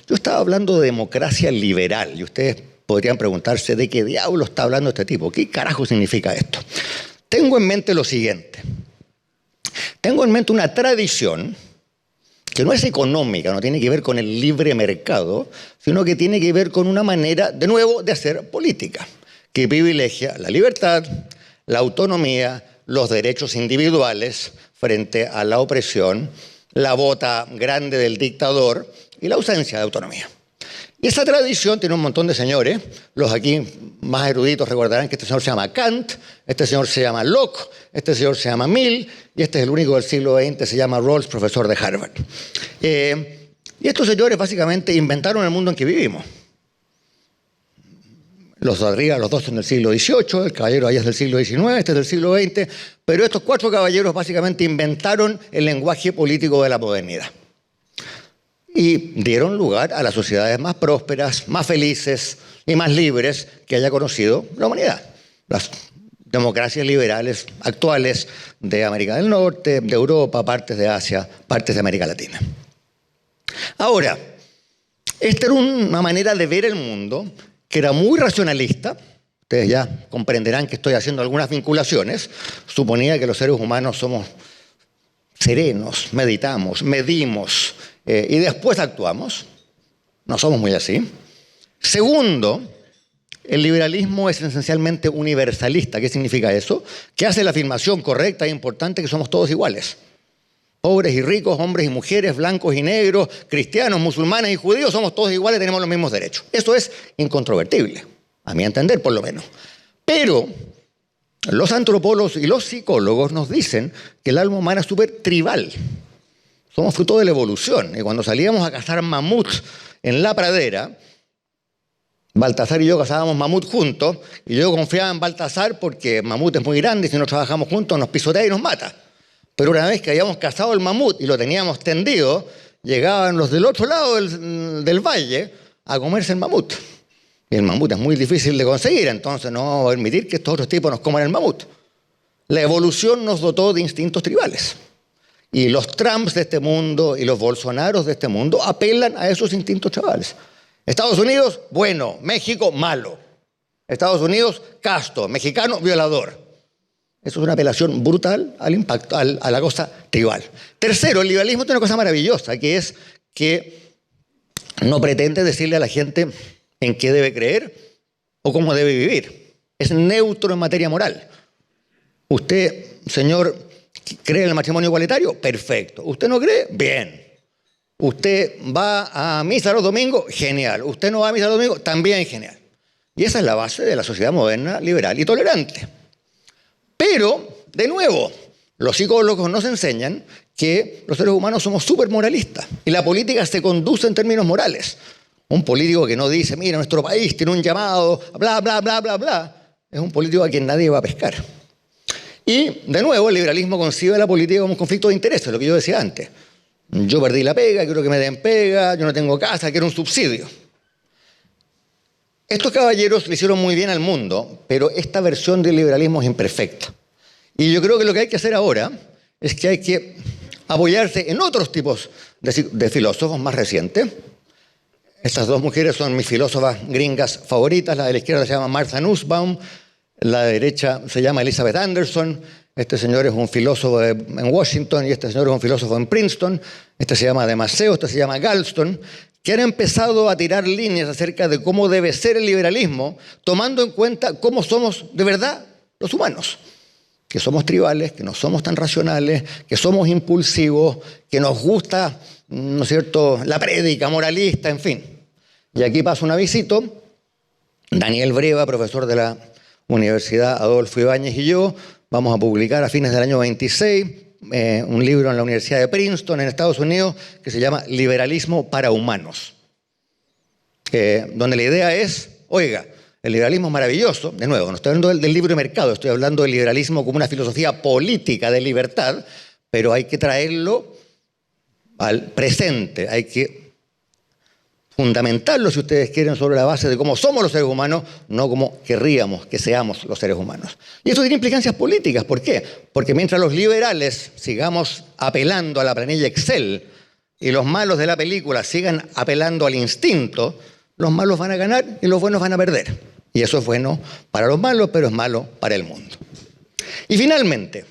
B: Yo estaba hablando de democracia liberal y ustedes podrían preguntarse de qué diablo está hablando este tipo. ¿Qué carajo significa esto? Tengo en mente lo siguiente. Tengo en mente una tradición que no es económica, no tiene que ver con el libre mercado, sino que tiene que ver con una manera, de nuevo, de hacer política, que privilegia la libertad, la autonomía, los derechos individuales frente a la opresión, la bota grande del dictador y la ausencia de autonomía. Y esa tradición tiene un montón de señores. Los aquí más eruditos recordarán que este señor se llama Kant, este señor se llama Locke, este señor se llama Mill, y este es el único del siglo XX, se llama Rawls, profesor de Harvard. Y estos señores básicamente inventaron el mundo en que vivimos. Los de arriba, los dos son del siglo XVIII, el caballero allá es del siglo XIX, este es del siglo XX, pero estos 4 caballeros básicamente inventaron el lenguaje político de la modernidad. Y dieron lugar a las sociedades más prósperas, más felices y más libres que haya conocido la humanidad. Las democracias liberales actuales de América del Norte, de Europa, partes de Asia, partes de América Latina. Ahora, esta era una manera de ver el mundo que era muy racionalista. Ustedes ya comprenderán que estoy haciendo algunas vinculaciones. Suponía que los seres humanos somos serenos, meditamos, medimos y después actuamos. No somos muy así. Segundo, el liberalismo es esencialmente universalista. ¿Qué significa eso? Que hace la afirmación correcta e importante que somos todos iguales. Pobres y ricos, hombres y mujeres, blancos y negros, cristianos, musulmanes y judíos, somos todos iguales, tenemos los mismos derechos. Eso es incontrovertible, a mi entender por lo menos. Pero los antropólogos y los psicólogos nos dicen que el alma humana es súper tribal. Somos fruto de la evolución. Y cuando salíamos a cazar mamuts en la pradera, Baltasar y yo cazábamos mamut juntos, y yo confiaba en Baltasar porque mamut es muy grande y si no trabajamos juntos nos pisotea y nos mata. Pero una vez que habíamos cazado el mamut y lo teníamos tendido, llegaban los del otro lado del valle a comerse el mamut. Y el mamut es muy difícil de conseguir, entonces no vamos a permitir que estos otros tipos nos coman el mamut. La evolución nos dotó de instintos tribales. Y los Trumps de este mundo y los Bolsonaros de este mundo apelan a esos instintos tribales. Estados Unidos, bueno. México, malo. Estados Unidos, casto. Mexicano, violador. Eso es una apelación brutal al impacto, a la cosa tribal. Tercero, el liberalismo tiene una cosa maravillosa, que es que no pretende decirle a la gente en qué debe creer o cómo debe vivir. Es neutro en materia moral. Usted, señor, ¿cree en el matrimonio igualitario? Perfecto. ¿Usted no cree? Bien. ¿Usted va a misa los domingos? Genial. ¿Usted no va a misa los domingos? También genial. Y esa es la base de la sociedad moderna, liberal y tolerante. Pero, de nuevo, los psicólogos nos enseñan que los seres humanos somos súper moralistas y la política se conduce en términos morales. Un político que no dice, mira, nuestro país tiene un llamado, bla, bla, bla, bla, bla, es un político a quien nadie va a pescar. Y, de nuevo, el liberalismo concibe la política como un conflicto de intereses, lo que yo decía antes. Yo perdí la pega, quiero que me den pega, yo no tengo casa, quiero un subsidio. Estos caballeros le hicieron muy bien al mundo, pero esta versión del liberalismo es imperfecta. Y yo creo que lo que hay que hacer ahora es que hay que apoyarse en otros tipos de filósofos más recientes. Estas dos mujeres son mis filósofas gringas favoritas. La de la izquierda se llama Martha Nussbaum, la de derecha se llama Elizabeth Anderson. Este señor es un filósofo en Washington y este señor es un filósofo en Princeton. Este se llama Damasceno, este se llama Galston, que han empezado a tirar líneas acerca de cómo debe ser el liberalismo, tomando en cuenta cómo somos de verdad los humanos. Que somos tribales, que no somos tan racionales, que somos impulsivos, que nos gusta, ¿no es cierto?, la prédica moralista, en fin. Y aquí paso un avisito. Daniel Breva, profesor de la Universidad Adolfo Ibáñez, y yo vamos a publicar a fines del año 26 un libro en la Universidad de Princeton, en Estados Unidos, que se llama Liberalismo para Humanos. Donde la idea es, oiga, el liberalismo es maravilloso, de nuevo, no estoy hablando del libre mercado, estoy hablando del liberalismo como una filosofía política de libertad, pero hay que traerlo al presente, hay que fundamentarlo, si ustedes quieren, sobre la base de cómo somos los seres humanos, no como querríamos que seamos los seres humanos. Y eso tiene implicancias políticas. ¿Por qué? Porque mientras los liberales sigamos apelando a la planilla Excel y los malos de la película sigan apelando al instinto, los malos van a ganar y los buenos van a perder. Y eso es bueno para los malos, pero es malo para el mundo. Y finalmente,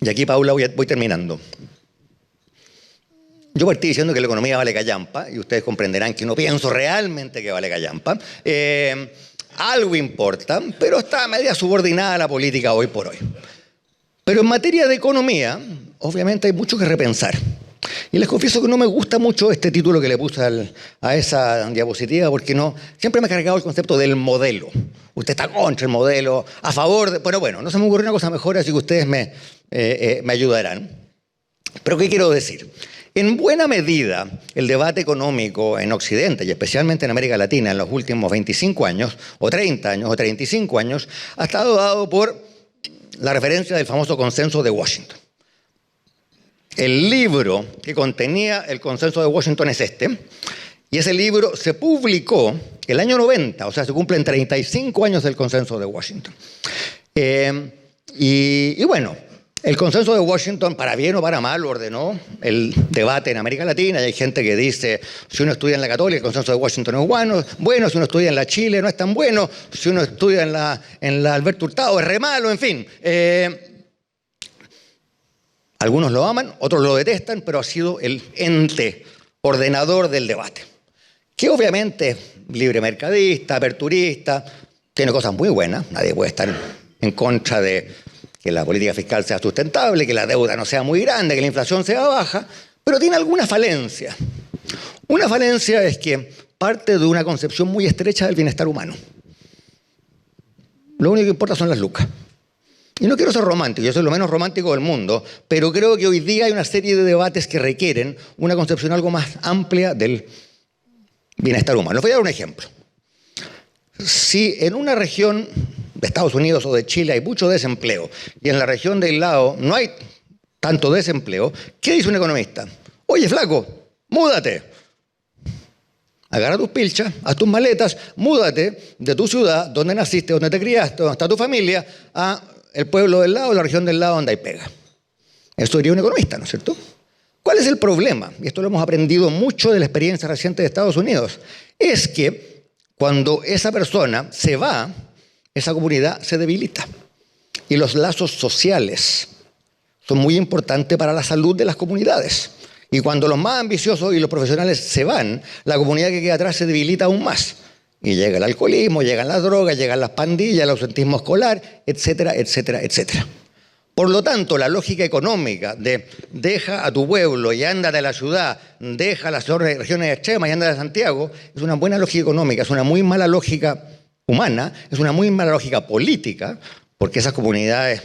B: y aquí, Paula, voy terminando. Yo partí diciendo que la economía vale callampa, y ustedes comprenderán que no pienso realmente que vale callampa. Algo importa, pero está media subordinada a la política hoy por hoy. Pero en materia de economía, obviamente hay mucho que repensar. Y les confieso que no me gusta mucho este título que le puse a esa diapositiva, porque siempre me ha cargado el concepto del modelo. Usted está contra el modelo, a favor de... Bueno, no se me ocurre una cosa mejor, así que ustedes me ayudarán. Pero ¿qué quiero decir? En buena medida, el debate económico en Occidente, y especialmente en América Latina, en los últimos 25 años, o 30 años, o 35 años, ha estado dado por la referencia del famoso consenso de Washington. El libro que contenía el consenso de Washington es este, y ese libro se publicó el año 90, o sea, se cumplen 35 años del consenso de Washington. Y bueno, el consenso de Washington, para bien o para mal, ordenó el debate en América Latina, y hay gente que dice, si uno estudia en la Católica, el consenso de Washington es bueno, si uno estudia en la Chile no es tan bueno, si uno estudia en la Alberto Hurtado es re malo, en fin. Algunos lo aman, otros lo detestan, pero ha sido el ente ordenador del debate. Que obviamente es libre mercadista, aperturista, tiene cosas muy buenas, nadie puede estar en contra de que la política fiscal sea sustentable, que la deuda no sea muy grande, que la inflación sea baja, pero tiene alguna falencia. Una falencia es que parte de una concepción muy estrecha del bienestar humano. Lo único que importa son las lucas. Y no quiero ser romántico, yo soy lo menos romántico del mundo, pero creo que hoy día hay una serie de debates que requieren una concepción algo más amplia del bienestar humano. Les voy a dar un ejemplo. Si en una región de Estados Unidos o de Chile hay mucho desempleo y en la región del lado no hay tanto desempleo, ¿qué dice un economista? Oye, flaco, múdate. Agarra tus pilchas, haz tus maletas, múdate de tu ciudad, donde naciste, donde te criaste, donde está tu familia, a el pueblo del lado, la región del lado donde hay pega. Esto diría un economista, ¿no es cierto? ¿Cuál es el problema? Y esto lo hemos aprendido mucho de la experiencia reciente de Estados Unidos. Es que cuando esa persona se va, esa comunidad se debilita. Y los lazos sociales son muy importantes para la salud de las comunidades. Y cuando los más ambiciosos y los profesionales se van, la comunidad que queda atrás se debilita aún más. Y llega el alcoholismo, llegan las drogas, llegan las pandillas, el ausentismo escolar, etcétera, etcétera, etcétera. Por lo tanto, la lógica económica de deja a tu pueblo y ándate a la ciudad, deja las regiones extremas y ándate a Santiago, es una buena lógica económica, es una muy mala lógica humana, es una muy mala lógica política, porque esas comunidades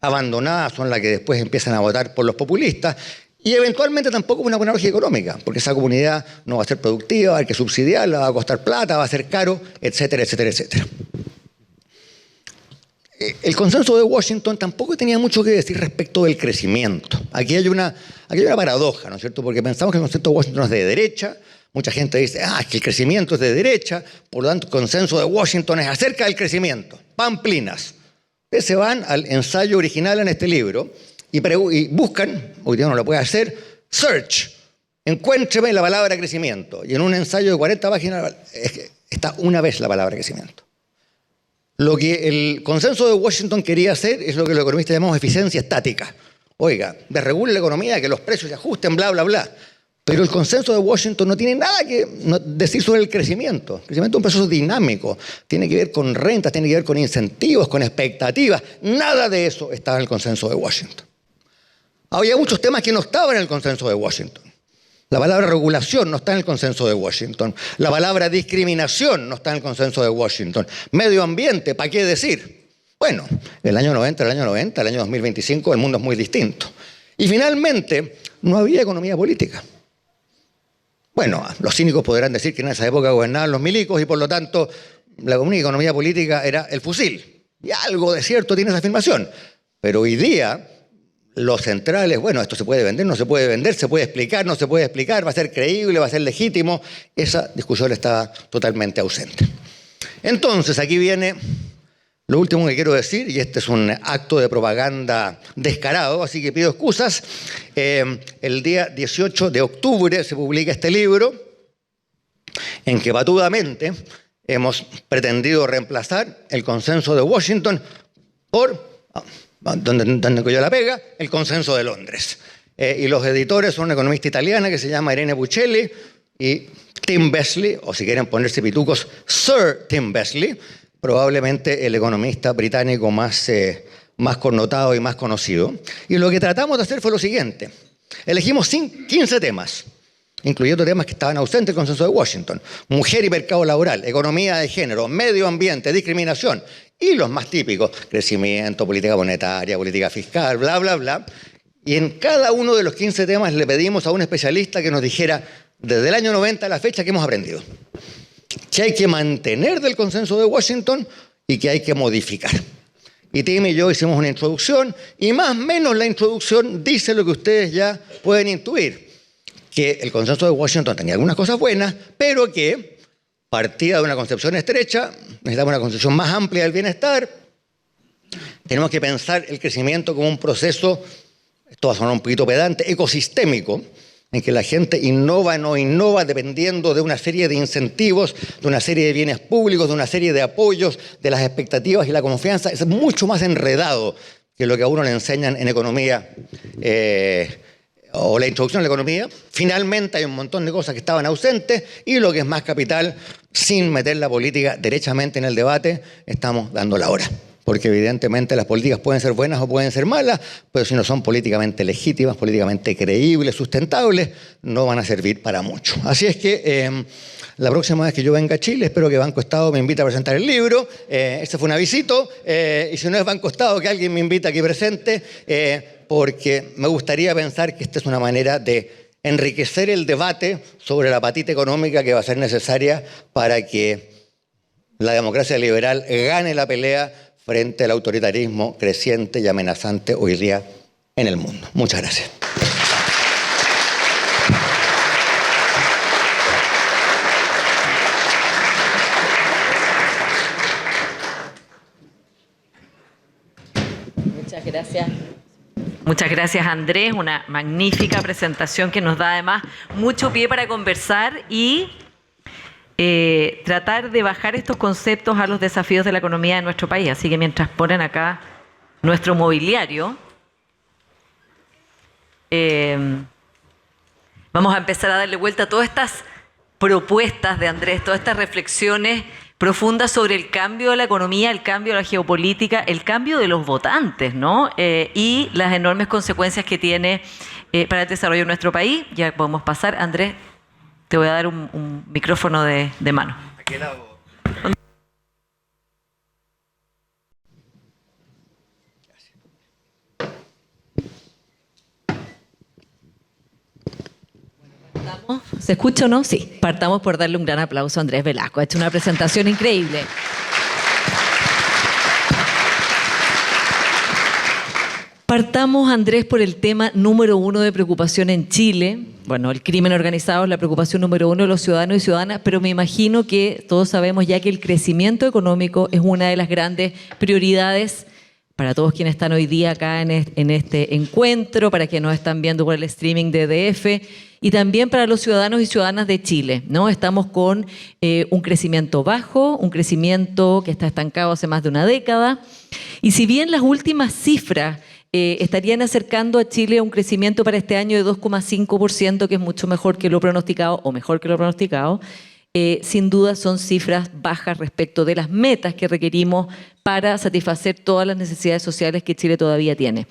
B: abandonadas son las que después empiezan a votar por los populistas, y eventualmente tampoco es una buena lógica económica, porque esa comunidad no va a ser productiva, hay que subsidiarla, va a costar plata, va a ser caro, etcétera, etcétera, etcétera. El consenso de Washington tampoco tenía mucho que decir respecto del crecimiento. Aquí hay una paradoja, ¿no es cierto? Porque pensamos que el consenso de Washington es de derecha, mucha gente dice, es que el crecimiento es de derecha, por lo tanto el consenso de Washington es acerca del crecimiento. Pamplinas. Ustedes se van al ensayo original en este libro y buscan, hoy día no lo puede hacer, search, encuéntreme la palabra crecimiento. Y en un ensayo de 40 páginas está una vez la palabra crecimiento. Lo que el consenso de Washington quería hacer es lo que los economistas llamamos eficiencia estática. Oiga, desregule la economía, que los precios se ajusten, bla, bla, bla. Pero el consenso de Washington no tiene nada que decir sobre el crecimiento. El crecimiento es un proceso dinámico. Tiene que ver con rentas, tiene que ver con incentivos, con expectativas. Nada de eso estaba en el consenso de Washington. Había muchos temas que no estaban en el consenso de Washington. La palabra regulación no está en el consenso de Washington. La palabra discriminación no está en el consenso de Washington. Medio ambiente, ¿para qué decir? Bueno, el año 90, el año 2025, el mundo es muy distinto. Y finalmente, no había economía política. Bueno, los cínicos podrán decir que en esa época gobernaban los milicos y por lo tanto la única economía política era el fusil. Y algo de cierto tiene esa afirmación. Pero hoy día los centrales, bueno, esto se puede vender, no se puede vender, se puede explicar, no se puede explicar, va a ser creíble, va a ser legítimo. Esa discusión está totalmente ausente. Entonces, aquí viene lo último que quiero decir, y este es un acto de propaganda descarado, así que pido excusas. El día 18 de octubre se publica este libro, en que patudamente hemos pretendido reemplazar el consenso de Washington por, donde cogió la pega, el consenso de Londres. Y los editores son una economista italiana que se llama Irene Buccelli y Tim Besley, o si quieren ponerse pitucos, Sir Tim Besley, probablemente el economista británico más connotado y más conocido. Y lo que tratamos de hacer fue lo siguiente. Elegimos 15 temas, incluyendo temas que estaban ausentes del consenso de Washington. Mujer y mercado laboral, economía de género, medio ambiente, discriminación. Y los más típicos, crecimiento, política monetaria, política fiscal, bla, bla, bla. Y en cada uno de los 15 temas le pedimos a un especialista que nos dijera, desde el año 90 a la fecha, ¿qué hemos aprendido? Que hay que mantener del consenso de Washington y que hay que modificar. Y Tim y yo hicimos una introducción y más o menos la introducción dice lo que ustedes ya pueden intuir, que el consenso de Washington tenía algunas cosas buenas, pero que partía de una concepción estrecha, necesitamos una concepción más amplia del bienestar, tenemos que pensar el crecimiento como un proceso, esto va a sonar un poquito pedante, ecosistémico, en que la gente innova o no innova dependiendo de una serie de incentivos, de una serie de bienes públicos, de una serie de apoyos, de las expectativas y la confianza. Es mucho más enredado que lo que a uno le enseñan en economía o la introducción a la economía. Finalmente hay un montón de cosas que estaban ausentes y lo que es más capital, sin meter la política derechamente en el debate, estamos dando la hora. porque evidentemente las políticas pueden ser buenas o pueden ser malas, pero si no son políticamente legítimas, políticamente creíbles, sustentables, no van a servir para mucho. Así es que la próxima vez que yo venga a Chile, espero que Banco Estado me invite a presentar el libro. Este fue un avisito, y si no es Banco Estado, que alguien me invite aquí presente, porque me gustaría pensar que esta es una manera de enriquecer el debate sobre la patita económica que va a ser necesaria para que la democracia liberal gane la pelea frente al autoritarismo creciente y amenazante hoy día en el mundo. Muchas gracias.
A: Muchas gracias. Muchas gracias, Andrés. Una magnífica presentación que nos da además mucho pie para conversar y tratar de bajar estos conceptos a los desafíos de la economía de nuestro país. Así que mientras ponen acá nuestro mobiliario, vamos a empezar a darle vuelta a todas estas propuestas de Andrés, todas estas reflexiones profundas sobre el cambio de la economía, el cambio de la geopolítica, el cambio de los votantes, ¿no? Y las enormes consecuencias que tiene para el desarrollo de nuestro país. Ya podemos pasar. Andrés, te voy a dar un micrófono de mano.
B: Aquí el hago.
A: ¿Se escucha o no? Sí. Partamos por darle un gran aplauso a Andrés Velasco. Ha hecho una presentación increíble. Partamos, Andrés, por el tema número 1 de preocupación en Chile. Bueno, el crimen organizado es la preocupación número 1 de los ciudadanos y ciudadanas, pero me imagino que todos sabemos ya que el crecimiento económico es una de las grandes prioridades para todos quienes están hoy día acá en este encuentro, para quienes nos están viendo por el streaming de EDF y también para los ciudadanos y ciudadanas de Chile, ¿no? Estamos con un crecimiento bajo, un crecimiento que está estancado hace más de una década. Y si bien las últimas cifras estarían acercando a Chile a un crecimiento para este año de 2,5%, que es mucho mejor que lo pronosticado, o mejor que lo pronosticado, sin duda son cifras bajas respecto de las metas que requerimos para satisfacer todas las necesidades sociales que Chile todavía tiene.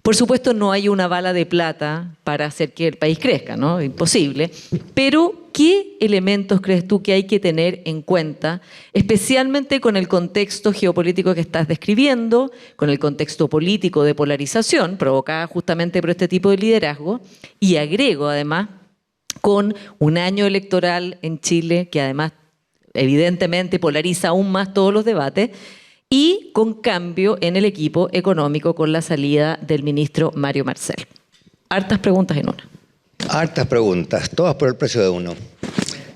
A: Por supuesto, no hay una bala de plata para hacer que el país crezca, ¿no? Imposible. Pero, ¿qué elementos crees tú que hay que tener en cuenta, especialmente con el contexto geopolítico que estás describiendo, con el contexto político de polarización provocada justamente por este tipo de liderazgo? Y agrego, además, con un año electoral en Chile que además evidentemente polariza aún más todos los debates y con cambio en el equipo económico con la salida del ministro Mario Marcel. Hartas preguntas en una.
B: Hartas preguntas, todas por el precio de uno.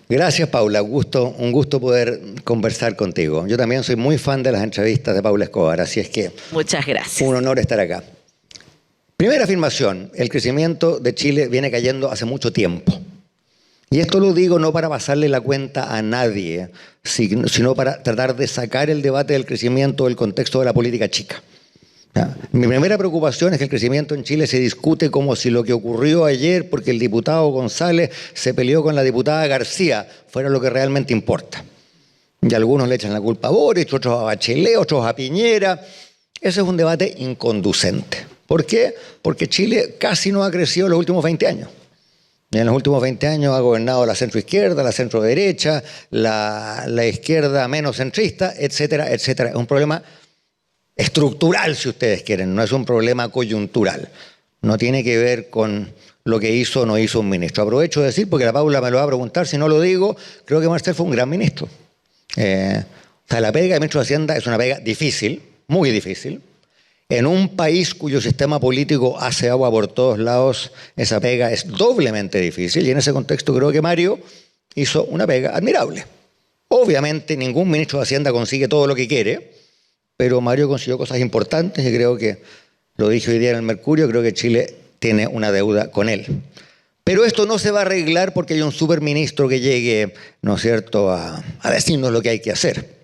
B: Gracias, Paula. Un gusto poder conversar contigo. Yo también soy muy fan de las entrevistas de Paula Escobar, así es que
A: muchas gracias.
B: Un honor estar acá. Primera afirmación, el crecimiento de Chile viene cayendo hace mucho tiempo. Y esto lo digo no para pasarle la cuenta a nadie, sino para tratar de sacar el debate del crecimiento del contexto de la política chica. Mi primera preocupación es que el crecimiento en Chile se discute como si lo que ocurrió ayer porque el diputado González se peleó con la diputada García fuera lo que realmente importa. Y algunos le echan la culpa a Boric, otros a Bachelet, otros a Piñera. Ese es un debate inconducente. ¿Por qué? Porque Chile casi no ha crecido en los últimos 20 años. En los últimos 20 años ha gobernado la centroizquierda, la centroderecha, la izquierda menos centrista, etcétera, etcétera. Es un problema estructural, si ustedes quieren, no es un problema coyuntural. No tiene que ver con lo que hizo o no hizo un ministro. Aprovecho de decir, porque la Paula me lo va a preguntar, si no lo digo, creo que Marcel fue un gran ministro. La pega de ministro de Hacienda es una pega difícil, muy difícil. En un país cuyo sistema político hace agua por todos lados, esa pega es doblemente difícil y en ese contexto creo que Mario hizo una pega admirable. Obviamente ningún ministro de Hacienda consigue todo lo que quiere, pero Mario consiguió cosas importantes y creo que, lo dije hoy día en el Mercurio, creo que Chile tiene una deuda con él. Pero esto no se va a arreglar porque hay un superministro que llegue, ¿no es cierto?, a decirnos lo que hay que hacer.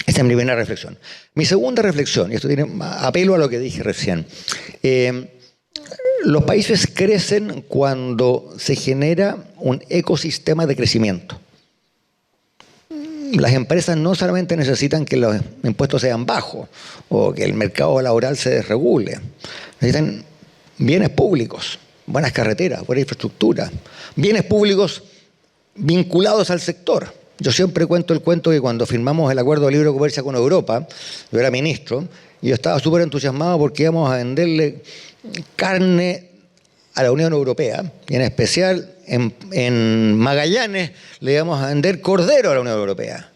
B: Esa es mi primera reflexión. Mi segunda reflexión, y esto tiene apelo a lo que dije recién. Los países crecen cuando se genera un ecosistema de crecimiento. las empresas no solamente necesitan que los impuestos sean bajos o que el mercado laboral se desregule, necesitan bienes públicos, buenas carreteras, buena infraestructura, bienes públicos vinculados al sector. Yo siempre cuento el cuento que cuando firmamos el Acuerdo de Libre Comercio con Europa, yo era ministro, y yo estaba súper entusiasmado porque íbamos a venderle carne a la Unión Europea, y en especial en Magallanes le íbamos a vender cordero a la Unión Europea.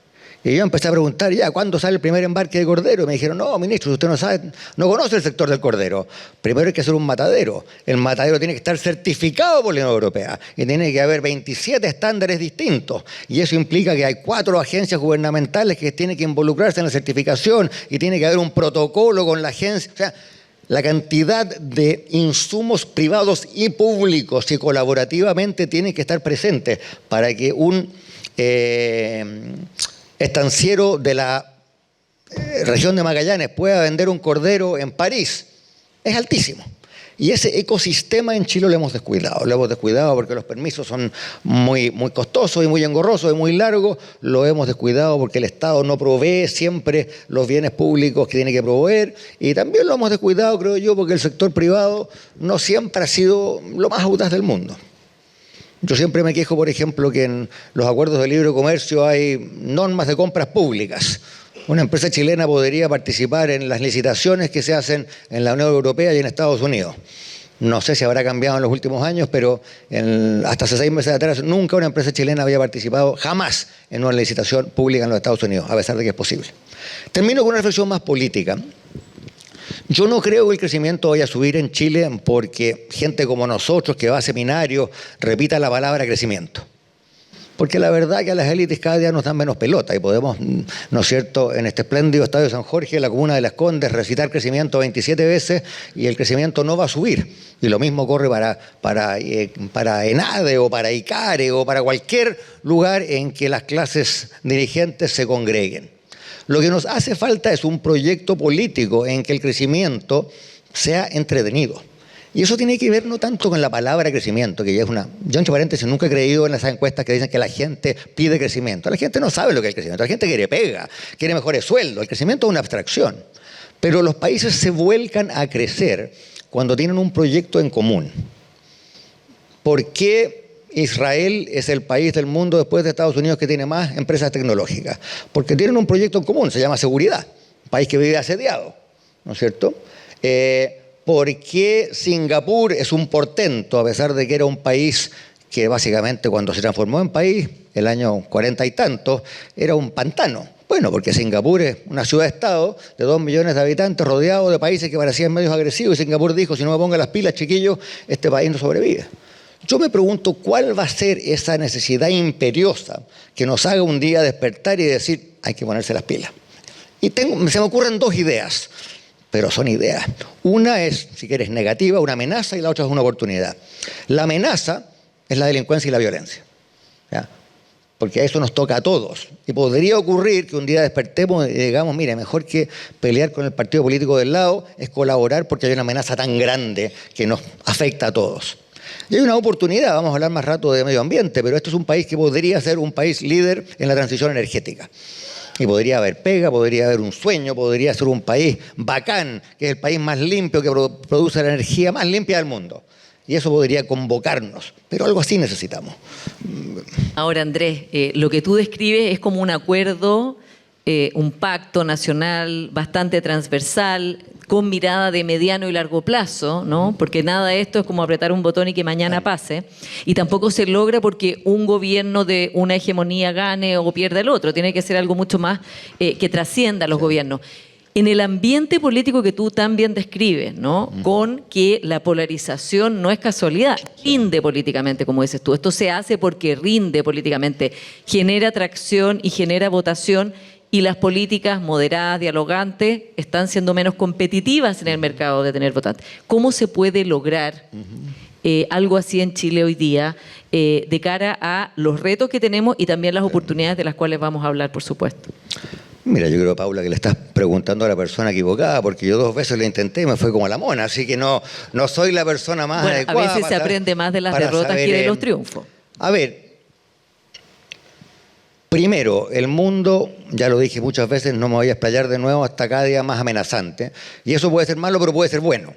B: Y yo empecé a preguntar, ¿cuándo sale el primer embarque de cordero? Y me dijeron, no, ministro, usted no sabe, no conoce el sector del cordero. Primero hay que hacer un matadero. El matadero tiene que estar certificado por la Unión Europea. Y tiene que haber 27 estándares distintos. Y eso implica que hay 4 agencias gubernamentales que tienen que involucrarse en la certificación. Y tiene que haber un protocolo con la agencia. O sea, la cantidad de insumos privados y públicos que colaborativamente tienen que estar presentes para que un estanciero de la región de Magallanes pueda vender un cordero en París es altísimo. Y ese ecosistema en Chile lo hemos descuidado. Lo hemos descuidado porque los permisos son muy costosos y muy engorrosos y muy largos. Lo hemos descuidado porque el Estado no provee siempre los bienes públicos que tiene que proveer. Y también lo hemos descuidado, creo yo, porque el sector privado no siempre ha sido lo más audaz del mundo. Yo siempre me quejo, por ejemplo, que en los acuerdos de libre comercio hay normas de compras públicas. Una empresa chilena podría participar en las licitaciones que se hacen en la Unión Europea y en Estados Unidos. No sé si habrá cambiado en los últimos años, pero hasta hace 6 meses atrás nunca una empresa chilena había participado jamás en una licitación pública en los Estados Unidos, a pesar de que es posible. Termino con una reflexión más política. Yo no creo que el crecimiento vaya a subir en Chile porque gente como nosotros que va a seminarios repita la palabra crecimiento. Porque la verdad que a las élites cada día nos dan menos pelota y podemos, ¿no es cierto?, en este espléndido estadio San Jorge, en la comuna de Las Condes, recitar crecimiento 27 veces y el crecimiento no va a subir. Y lo mismo ocurre para ENADE o para ICARE o para cualquier lugar en que las clases dirigentes se congreguen. Lo que nos hace falta es un proyecto político en que el crecimiento sea entretenido. Y eso tiene que ver no tanto con la palabra crecimiento, que ya es una... Yo, entre paréntesis, nunca he creído en esas encuestas que dicen que la gente pide crecimiento. La gente no sabe lo que es el crecimiento. La gente quiere pega, quiere mejores sueldos. El crecimiento es una abstracción. Pero los países se vuelcan a crecer cuando tienen un proyecto en común. ¿Por qué Israel es el país del mundo después de Estados Unidos que tiene más empresas tecnológicas? Porque tienen un proyecto en común, se llama seguridad. Un país que vive asediado, ¿no es cierto? ¿Por qué Singapur es un portento, a pesar de que era un país que básicamente cuando se transformó en país, el año 40 y tantos, era un pantano? Bueno, porque Singapur es una ciudad-estado de 2 millones de habitantes rodeado de países que parecían medios agresivos y Singapur dijo, si no me pongan las pilas, chiquillos, este país no sobrevive. Yo me pregunto cuál va a ser esa necesidad imperiosa que nos haga un día despertar y decir, hay que ponerse las pilas. Y se me ocurren 2 ideas. Pero son ideas. Una es, si quieres, negativa, una amenaza, y la otra es una oportunidad. La amenaza es la delincuencia y la violencia, ¿ya? Porque a eso nos toca a todos. Y podría ocurrir que un día despertemos y digamos, mire, mejor que pelear con el partido político del lado es colaborar porque hay una amenaza tan grande que nos afecta a todos. Y hay una oportunidad, vamos a hablar más rato de medio ambiente, pero esto es un país que podría ser un país líder en la transición energética. Y podría haber pega, podría haber un sueño, podría ser un país bacán, que es el país más limpio, que produce la energía más limpia del mundo. Y eso podría convocarnos, pero algo así necesitamos.
A: Ahora, Andrés, lo que tú describes es como un acuerdo, un pacto nacional bastante transversal, con mirada de mediano y largo plazo, ¿no? Porque nada de esto es como apretar un botón y que mañana pase. Y tampoco se logra porque un gobierno de una hegemonía gane o pierda el otro. Tiene que ser algo mucho más que trascienda a los gobiernos. En el ambiente político que tú también describes, ¿no? Con que la polarización no es casualidad, rinde políticamente, como dices tú. Esto se hace porque rinde políticamente, genera atracción y genera votación. Y las políticas moderadas, dialogantes, están siendo menos competitivas en el mercado de tener votantes. ¿Cómo se puede lograr algo así en Chile hoy día de cara a los retos que tenemos y también las oportunidades de las cuales vamos a hablar, por supuesto?
B: Mira, yo creo, Paula, que le estás preguntando a la persona equivocada, porque yo 2 veces lo intenté y me fue como la mona, así que no soy la persona más adecuada.
A: A veces se aprende más de las derrotas que de los triunfos.
B: A ver, Primero, el mundo, ya lo dije muchas veces, no me voy a explayar de nuevo, está cada día más amenazante. Y eso puede ser malo, pero puede ser bueno.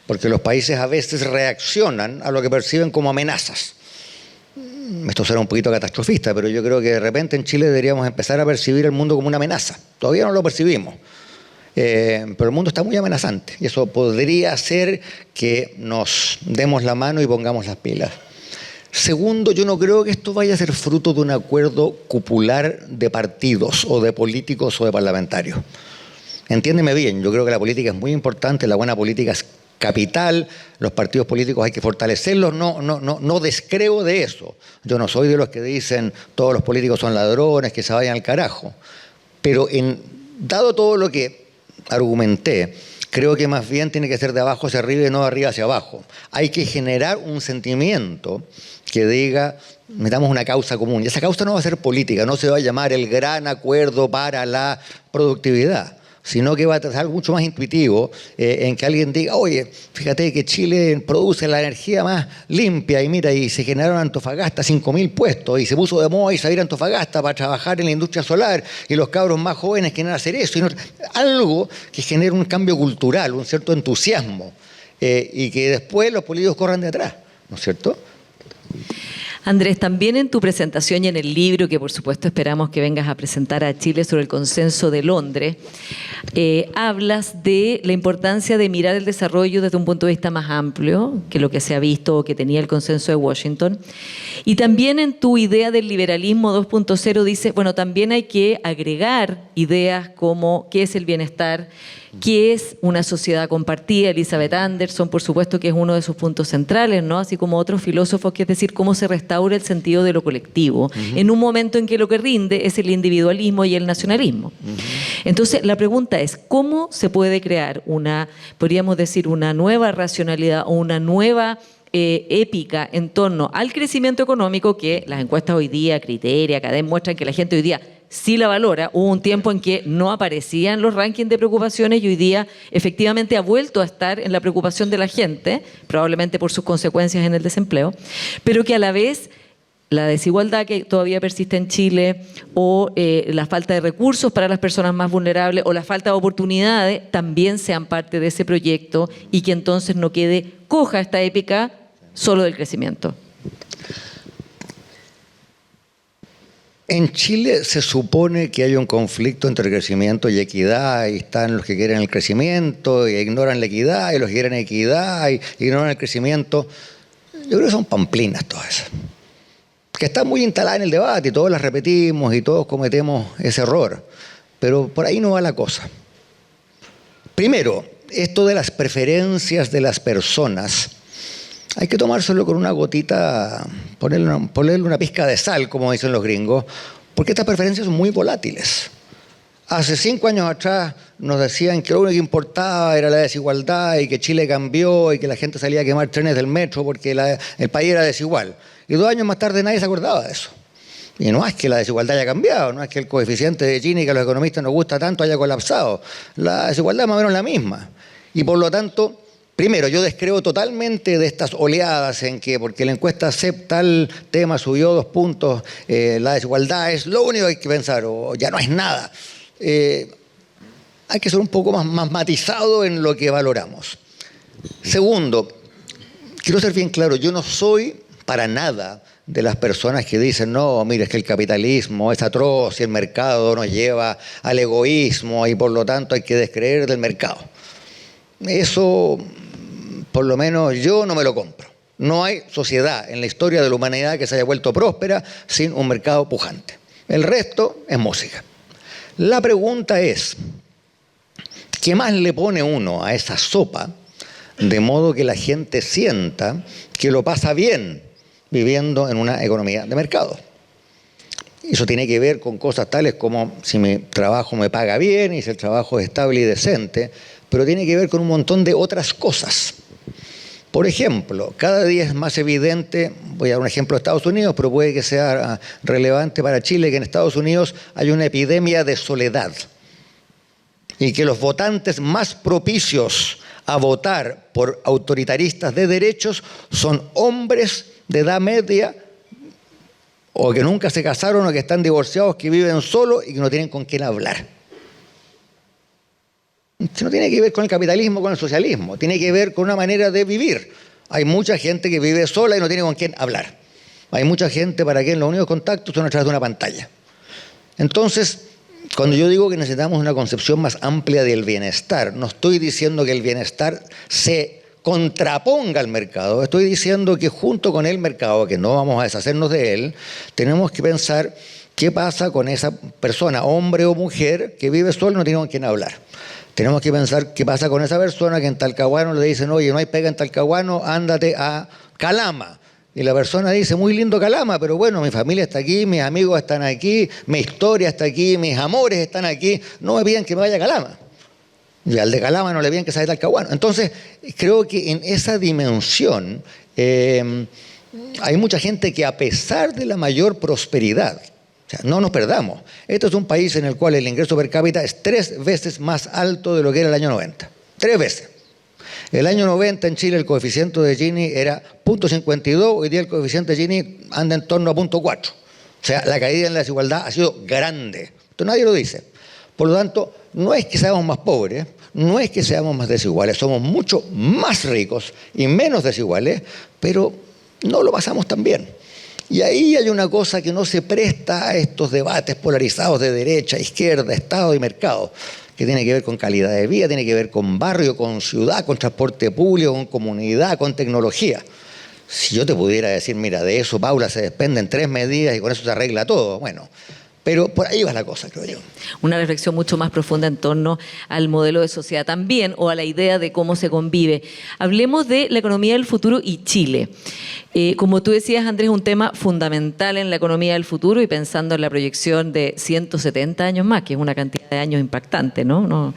B: Porque los países a veces reaccionan a lo que perciben como amenazas. Esto será un poquito catastrofista, pero yo creo que de repente en Chile deberíamos empezar a percibir el mundo como una amenaza. Todavía no lo percibimos. Pero el mundo está muy amenazante. Y eso podría hacer que nos demos la mano y pongamos las pilas. Segundo, yo no creo que esto vaya a ser fruto de un acuerdo cupular de partidos o de políticos o de parlamentarios. Entiéndeme bien, yo creo que la política es muy importante, la buena política es capital, los partidos políticos hay que fortalecerlos, no descreo de eso. Yo no soy de los que dicen todos los políticos son ladrones, que se vayan al carajo. Pero dado todo lo que argumenté, creo que más bien tiene que ser de abajo hacia arriba y no de arriba hacia abajo. Hay que generar un sentimiento que diga, metamos una causa común. Y esa causa no va a ser política, no se va a llamar el gran acuerdo para la productividad, sino que va a ser algo mucho más intuitivo, en que alguien diga, oye, fíjate que Chile produce la energía más limpia y mira, y se generaron en Antofagasta 5.000 puestos y se puso de moda irse a Antofagasta para trabajar en la industria solar y los cabros más jóvenes quieren hacer eso. Algo que genere un cambio cultural, un cierto entusiasmo y que después los políticos corran de atrás, ¿no es cierto?
A: Andrés, también en tu presentación y en el libro, que por supuesto esperamos que vengas a presentar a Chile sobre el consenso de Londres, hablas de la importancia de mirar el desarrollo desde un punto de vista más amplio que lo que se ha visto o que tenía el consenso de Washington. Y también en tu idea del liberalismo 2.0 dice, bueno, también hay que agregar ideas como qué es el bienestar, qué es una sociedad compartida. Elizabeth Anderson, por supuesto, que es uno de sus puntos centrales, ¿no? Así como otros filósofos, que es decir, cómo se restaura el sentido de lo colectivo, en un momento en que lo que rinde es el individualismo y el nacionalismo. Entonces, la pregunta es, ¿cómo se puede crear podríamos decir, una nueva racionalidad o una nueva épica en torno al crecimiento económico que las encuestas hoy día, Criteria, Cadem, muestran que la gente hoy día sí la valora? Hubo un tiempo en que no aparecía en los rankings de preocupaciones y hoy día efectivamente ha vuelto a estar en la preocupación de la gente, probablemente por sus consecuencias en el desempleo, pero que a la vez la desigualdad que todavía persiste en Chile o la falta de recursos para las personas más vulnerables o la falta de oportunidades también sean parte de ese proyecto y que entonces no quede coja esta épica solo del crecimiento.
B: En Chile se supone que hay un conflicto entre crecimiento y equidad, y están los que quieren el crecimiento y ignoran la equidad, y los que quieren equidad y ignoran el crecimiento. Yo creo que son pamplinas todas esas, que están muy instaladas en el debate y todos las repetimos y todos cometemos ese error, pero por ahí no va la cosa. Primero, esto de las preferencias de las personas, hay que tomárselo con una gotita, ponerle una pizca de sal, como dicen los gringos, porque estas preferencias son muy volátiles. Hace 5 años atrás nos decían que lo único que importaba era la desigualdad y que Chile cambió y que la gente salía a quemar trenes del metro porque el país era desigual. Y 2 años más tarde nadie se acordaba de eso. Y no es que la desigualdad haya cambiado, no es que el coeficiente de Gini, que a los economistas nos gusta tanto, haya colapsado. La desigualdad es más o menos la misma. Y por lo tanto, primero, yo descreo totalmente de estas oleadas en que porque la encuesta CEP tal tema subió 2 puntos, la desigualdad es lo único que hay que pensar, o ya no es nada. Hay que ser un poco más matizado en lo que valoramos. Segundo, quiero ser bien claro, yo no soy para nada de las personas que dicen, no, mire, es que el capitalismo es atroz y el mercado nos lleva al egoísmo y por lo tanto hay que descreer del mercado. Eso, por lo menos yo no me lo compro. No hay sociedad en la historia de la humanidad que se haya vuelto próspera sin un mercado pujante. El resto es música. La pregunta es, ¿qué más le pone uno a esa sopa de modo que la gente sienta que lo pasa bien viviendo en una economía de mercado? Eso tiene que ver con cosas tales como si mi trabajo me paga bien y si el trabajo es estable y decente, pero tiene que ver con un montón de otras cosas. Por ejemplo, cada día es más evidente, voy a dar un ejemplo de Estados Unidos, pero puede que sea relevante para Chile, que en Estados Unidos hay una epidemia de soledad y que los votantes más propicios a votar por autoritaristas de derechos son hombres de edad media o que nunca se casaron, o que están divorciados, que viven solos y que no tienen con quién hablar. Esto no tiene que ver con el capitalismo, con el socialismo, tiene que ver con una manera de vivir. Hay mucha gente que vive sola y no tiene con quién hablar. Hay mucha gente para quien los únicos contactos son a través de una pantalla. Entonces, cuando yo digo que necesitamos una concepción más amplia del bienestar, no estoy diciendo que el bienestar se contraponga al mercado, estoy diciendo que junto con el mercado, que no vamos a deshacernos de él, tenemos que pensar qué pasa con esa persona, hombre o mujer, que vive sola y no tiene con quién hablar. Tenemos que pensar qué pasa con esa persona que en Talcahuano le dicen, oye, no hay pega en Talcahuano, ándate a Calama. Y la persona dice, muy lindo Calama, pero bueno, mi familia está aquí, mis amigos están aquí, mi historia está aquí, mis amores están aquí, no me piden que me vaya a Calama. Y al de Calama no le piden que se vaya a Talcahuano. Entonces, creo que en esa dimensión hay mucha gente que a pesar de la mayor prosperidad, o sea, no nos perdamos. Esto es un país en el cual el ingreso per cápita es 3 veces más alto de lo que era el año 90. 3 veces. El año 90 en Chile el coeficiente de Gini era 0.52, hoy día el coeficiente de Gini anda en torno a 0.4. O sea, la caída en la desigualdad ha sido grande. Esto nadie lo dice. Por lo tanto, no es que seamos más pobres, no es que seamos más desiguales, somos mucho más ricos y menos desiguales, pero no lo pasamos tan bien. Y ahí hay una cosa que no se presta a estos debates polarizados de derecha, izquierda, Estado y mercado, que tiene que ver con calidad de vida, tiene que ver con barrio, con ciudad, con transporte público, con comunidad, con tecnología. Si yo te pudiera decir, mira, de eso, Paula, se desprenden 3 medidas y con eso se arregla todo, bueno, pero por ahí va la cosa, creo yo.
A: Una reflexión mucho más profunda en torno al modelo de sociedad también, o a la idea de cómo se convive. Hablemos de la economía del futuro y Chile. Como tú decías, Andrés, un tema fundamental en la economía del futuro y pensando en la proyección de 170 años más, que es una cantidad de años impactante, ¿no?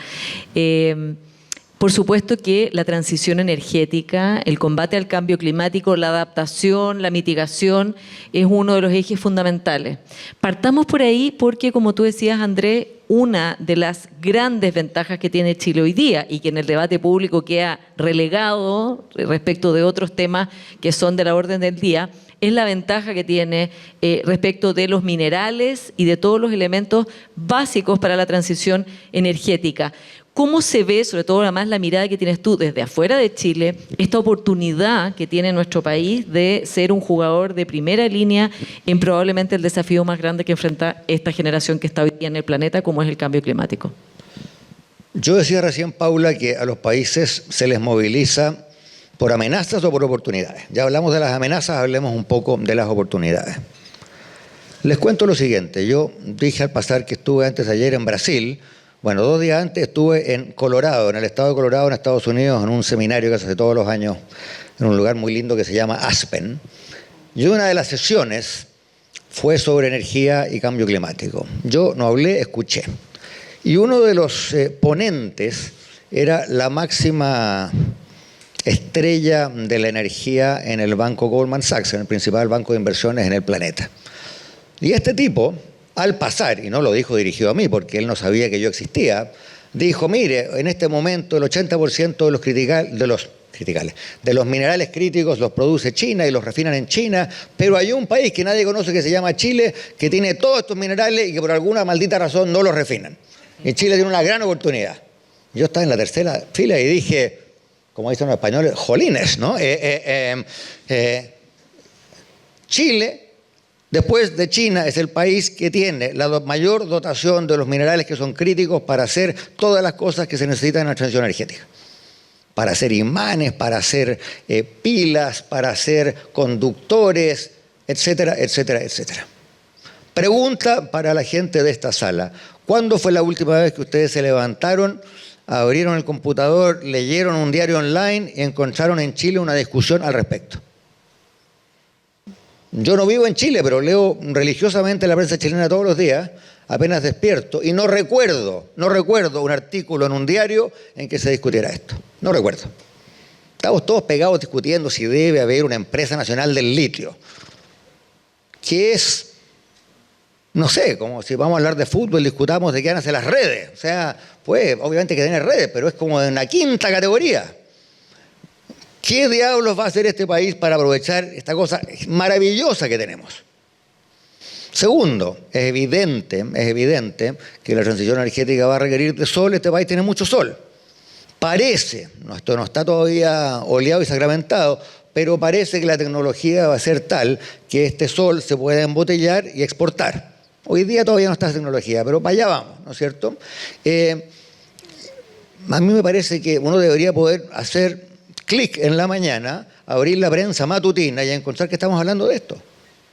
A: Por supuesto que la transición energética, el combate al cambio climático, la adaptación, la mitigación, es uno de los ejes fundamentales. Partamos por ahí porque, como tú decías, Andrés, una de las grandes ventajas que tiene Chile hoy día y que en el debate público queda relegado respecto de otros temas que son de la orden del día, es la ventaja que tiene respecto de los minerales y de todos los elementos básicos para la transición energética. ¿Cómo se ve, sobre todo además la mirada que tienes tú desde afuera de Chile, esta oportunidad que tiene nuestro país de ser un jugador de primera línea en probablemente el desafío más grande que enfrenta esta generación que está hoy día en el planeta, como es el cambio climático?
B: Yo decía recién, Paula, que a los países se les moviliza por amenazas o por oportunidades. Ya hablamos de las amenazas, hablemos un poco de las oportunidades. Les cuento lo siguiente, yo dije al pasar que estuve antes de ayer en Brasil. Bueno, 2 días antes estuve en Colorado, en el estado de Colorado, en Estados Unidos, en un seminario que se hace todos los años en un lugar muy lindo que se llama Aspen. Y una de las sesiones fue sobre energía y cambio climático. Yo no hablé, escuché. Y uno de los ponentes era la máxima estrella de la energía en el banco Goldman Sachs, en el principal banco de inversiones en el planeta. Y este tipo, al pasar, y no lo dijo dirigido a mí porque él no sabía que yo existía, dijo, mire, en este momento el 80% de los minerales críticos los produce China y los refinan en China, pero hay un país que nadie conoce que se llama Chile, que tiene todos estos minerales y que por alguna maldita razón no los refinan. Y Chile tiene una gran oportunidad. Yo estaba en la tercera fila y dije, como dicen los españoles, jolines, ¿no? Chile, después de China, es el país que tiene la mayor dotación de los minerales que son críticos para hacer todas las cosas que se necesitan en la transición energética. Para hacer imanes, para hacer pilas, para hacer conductores, etcétera, etcétera, etcétera. Pregunta para la gente de esta sala. ¿Cuándo fue la última vez que ustedes se levantaron, abrieron el computador, leyeron un diario online y encontraron en Chile una discusión al respecto? Yo no vivo en Chile, pero leo religiosamente la prensa chilena todos los días, apenas despierto, y no recuerdo un artículo en un diario en que se discutiera esto. No recuerdo. Estamos todos pegados discutiendo si debe haber una empresa nacional del litio, que es, no sé, como si vamos a hablar de fútbol, discutamos de qué van a hacer las redes. O sea, pues obviamente hay que tener redes, pero es como de una quinta categoría. ¿Qué diablos va a hacer este país para aprovechar esta cosa maravillosa que tenemos? Segundo, es evidente que la transición energética va a requerir de sol. Este país tiene mucho sol. Parece, esto no está todavía oleado y sacramentado, pero parece que la tecnología va a ser tal que este sol se pueda embotellar y exportar. Hoy día todavía no está esa tecnología, pero para allá vamos, ¿no es cierto? A mí me parece que uno debería poder hacer clic en la mañana, abrir la prensa matutina y encontrar que estamos hablando de esto.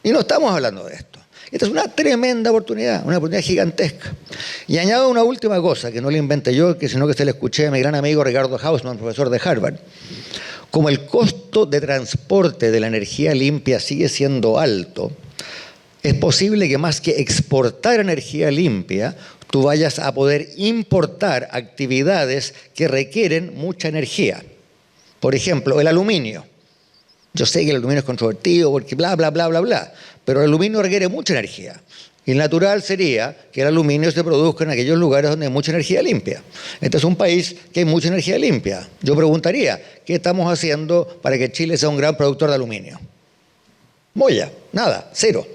B: Y no estamos hablando de esto. Esta es una tremenda oportunidad, una oportunidad gigantesca. Y añado una última cosa, que no la inventé yo, sino que se la escuché a mi gran amigo Ricardo Hausmann, profesor de Harvard. Como el costo de transporte de la energía limpia sigue siendo alto, es posible que más que exportar energía limpia, tú vayas a poder importar actividades que requieren mucha energía. Por ejemplo, el aluminio. Yo sé que el aluminio es controvertido porque bla, bla, bla, bla, bla, pero el aluminio requiere mucha energía. Y natural sería que el aluminio se produzca en aquellos lugares donde hay mucha energía limpia. Este es un país que hay mucha energía limpia. Yo preguntaría, ¿qué estamos haciendo para que Chile sea un gran productor de aluminio? Moya, nada, cero.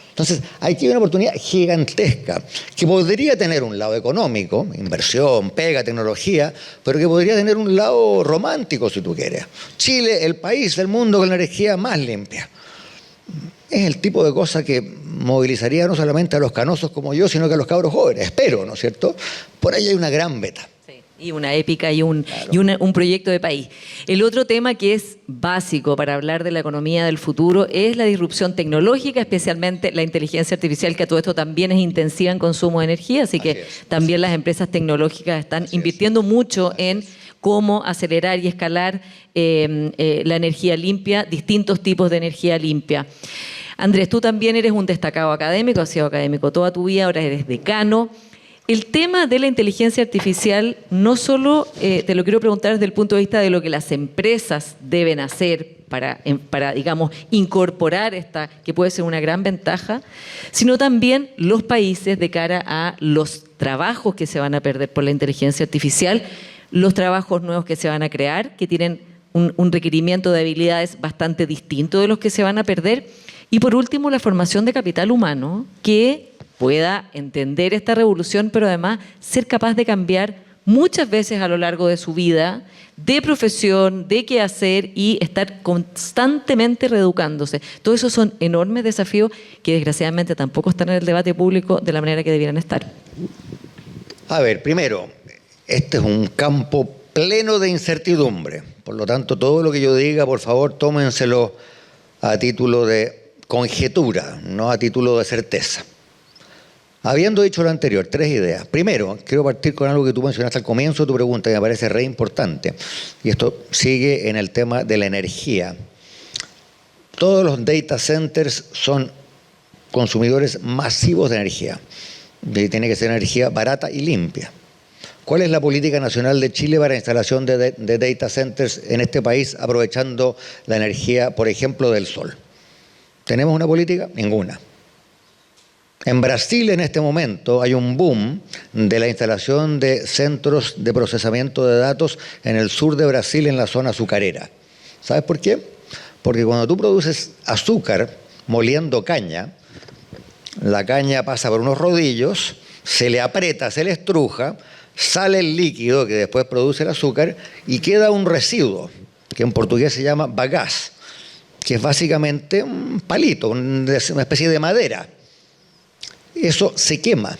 B: Entonces, aquí hay una oportunidad gigantesca que podría tener un lado económico, inversión, pega, tecnología, pero que podría tener un lado romántico, si tú quieres. Chile, el país del mundo con la energía más limpia. Es el tipo de cosa que movilizaría no solamente a los canosos como yo, sino que a los cabros jóvenes. Espero, ¿no es cierto? Por ahí hay una gran beta.
A: Y una épica y un proyecto de país. El otro tema que es básico para hablar de la economía del futuro es la disrupción tecnológica, especialmente la inteligencia artificial, que a todo esto también es intensiva en consumo de energía, así que también las empresas tecnológicas están invirtiendo mucho en cómo acelerar y escalar la energía limpia, distintos tipos de energía limpia. Andrés, tú también eres un destacado académico, has sido académico toda tu vida, ahora eres decano. El tema de la inteligencia artificial no solo te lo quiero preguntar desde el punto de vista de lo que las empresas deben hacer para, digamos, incorporar esta, que puede ser una gran ventaja, sino también los países de cara a los trabajos que se van a perder por la inteligencia artificial, los trabajos nuevos que se van a crear, que tienen un requerimiento de habilidades bastante distinto de los que se van a perder, y por último la formación de capital humano que pueda entender esta revolución, pero además ser capaz de cambiar muchas veces a lo largo de su vida, de profesión, de qué hacer y estar constantemente reeducándose. Todos esos son enormes desafíos que desgraciadamente tampoco están en el debate público de la manera que debieran estar.
B: A ver, primero, este es un campo pleno de incertidumbre. Por lo tanto, todo lo que yo diga, por favor, tómenselo a título de conjetura, no a título de certeza. Habiendo dicho lo anterior, 3 ideas. Primero, quiero partir con algo que tú mencionaste al comienzo de tu pregunta, que me parece re importante. Y esto sigue en el tema de la energía. Todos los data centers son consumidores masivos de energía. Y tiene que ser energía barata y limpia. ¿Cuál es la política nacional de Chile para la instalación de data centers en este país, aprovechando la energía, por ejemplo, del sol? ¿Tenemos una política? Ninguna. En Brasil en este momento hay un boom de la instalación de centros de procesamiento de datos en el sur de Brasil, en la zona azucarera. ¿Sabes por qué? Porque cuando tú produces azúcar moliendo caña, la caña pasa por unos rodillos, se le aprieta, se le estruja, sale el líquido que después produce el azúcar y queda un residuo, que en portugués se llama bagaç, que es básicamente un palito, una especie de madera. Eso se quema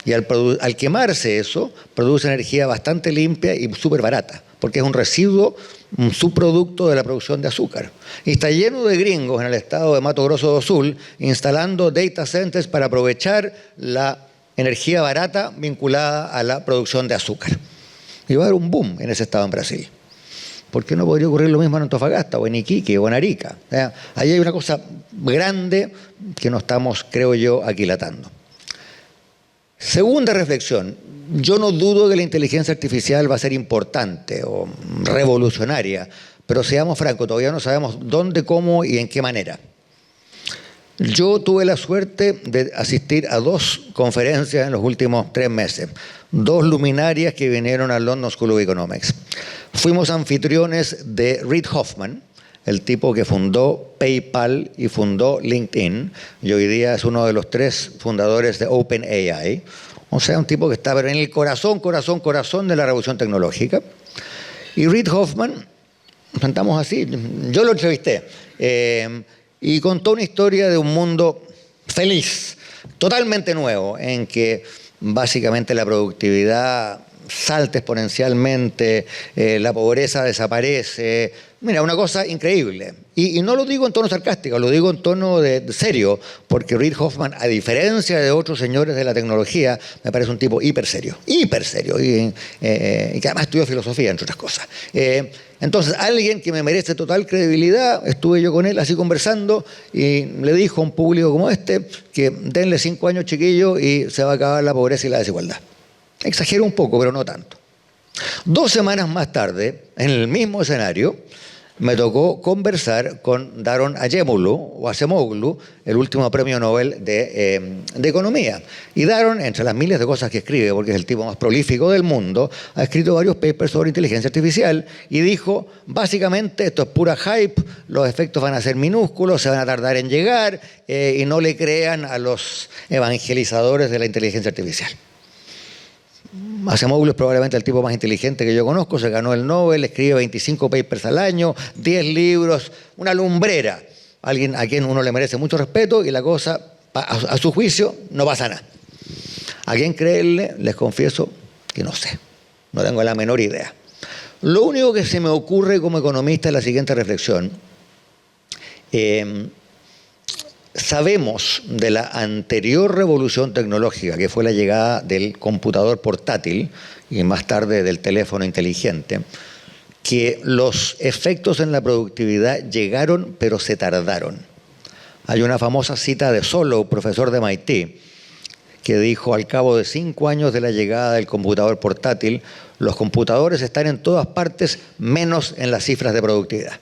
B: y al quemarse eso produce energía bastante limpia y súper barata, porque es un residuo, un subproducto de la producción de azúcar. Y está lleno de gringos en el estado de Mato Grosso do Sul instalando data centers para aprovechar la energía barata vinculada a la producción de azúcar. Y va a haber un boom en ese estado en Brasil. ¿Por qué no podría ocurrir lo mismo en Antofagasta o en Iquique o en Arica? Ahí hay una cosa grande que no estamos, creo yo, aquilatando. Segunda reflexión. Yo no dudo que la inteligencia artificial va a ser importante o revolucionaria, pero seamos francos, todavía no sabemos dónde, cómo y en qué manera. Yo tuve la suerte de asistir a 2 conferencias en los últimos 3 meses, 2 luminarias que vinieron al London School of Economics. Fuimos anfitriones de Reid Hoffman, el tipo que fundó PayPal y fundó LinkedIn, y hoy día es uno de los 3 fundadores de OpenAI. O sea, un tipo que está en el corazón de la revolución tecnológica. Y Reid Hoffman, sentamos así, yo lo entrevisté, y contó una historia de un mundo feliz, totalmente nuevo, en que básicamente la productividad salta exponencialmente, la pobreza desaparece. Mira, una cosa increíble. Y no lo digo en tono sarcástico, lo digo en tono de serio, porque Reid Hoffman, a diferencia de otros señores de la tecnología, me parece un tipo hiper serio, y que además estudió filosofía, entre otras cosas. Entonces, alguien que me merece total credibilidad, estuve yo con él así conversando, y le dijo a un público como este que denle 5 años, chiquillo, y se va a acabar la pobreza y la desigualdad. Exagero un poco, pero no tanto. 2 semanas más tarde, en el mismo escenario, me tocó conversar con Daron Acemoglu, el último premio Nobel de Economía. Y Daron, entre las miles de cosas que escribe, porque es el tipo más prolífico del mundo, ha escrito varios papers sobre inteligencia artificial y dijo, básicamente, esto es pura hype, los efectos van a ser minúsculos, se van a tardar en llegar, y no le crean a los evangelizadores de la inteligencia artificial. Acemoglu es probablemente el tipo más inteligente que yo conozco, se ganó el Nobel, escribe 25 papers al año, 10 libros, una lumbrera, alguien a quien uno le merece mucho respeto y la cosa, a su juicio, no pasa nada. ¿A quién creerle? Les confieso que no sé, no tengo la menor idea. Lo único que se me ocurre como economista es la siguiente reflexión. Sabemos de la anterior revolución tecnológica, que fue la llegada del computador portátil y más tarde del teléfono inteligente, que los efectos en la productividad llegaron, pero se tardaron. Hay una famosa cita de Solow, profesor de MIT, que dijo, al cabo de 5 años de la llegada del computador portátil, los computadores están en todas partes, menos en las cifras de productividad.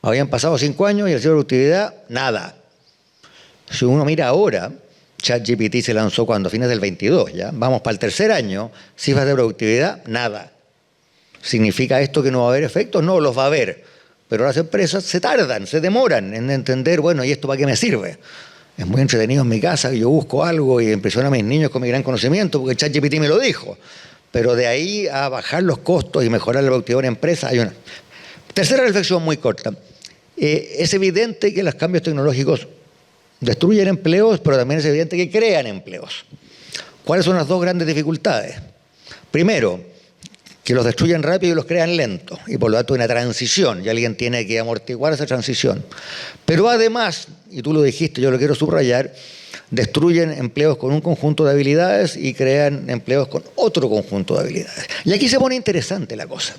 B: Habían pasado 5 años y el cifra de productividad, nada. Si uno mira ahora, ChatGPT se lanzó cuando, a fines del 22, ¿ya? Vamos para el 3er año, cifras de productividad, nada. ¿Significa esto que no va a haber efectos? No, los va a haber. Pero las empresas se tardan, se demoran en entender, bueno, ¿y esto para qué me sirve? Es muy entretenido en mi casa, que yo busco algo y impresiono a mis niños con mi gran conocimiento, porque ChatGPT me lo dijo. Pero de ahí a bajar los costos y mejorar la productividad de una empresa, hay una. Tercera reflexión muy corta. Es evidente que los cambios tecnológicos destruyen empleos, pero también es evidente que crean empleos. ¿Cuáles son las 2 grandes dificultades? Primero, que los destruyen rápido y los crean lento, y por lo tanto hay una transición, y alguien tiene que amortiguar esa transición. Pero además, y tú lo dijiste, yo lo quiero subrayar, destruyen empleos con un conjunto de habilidades y crean empleos con otro conjunto de habilidades. Y aquí se pone interesante la cosa.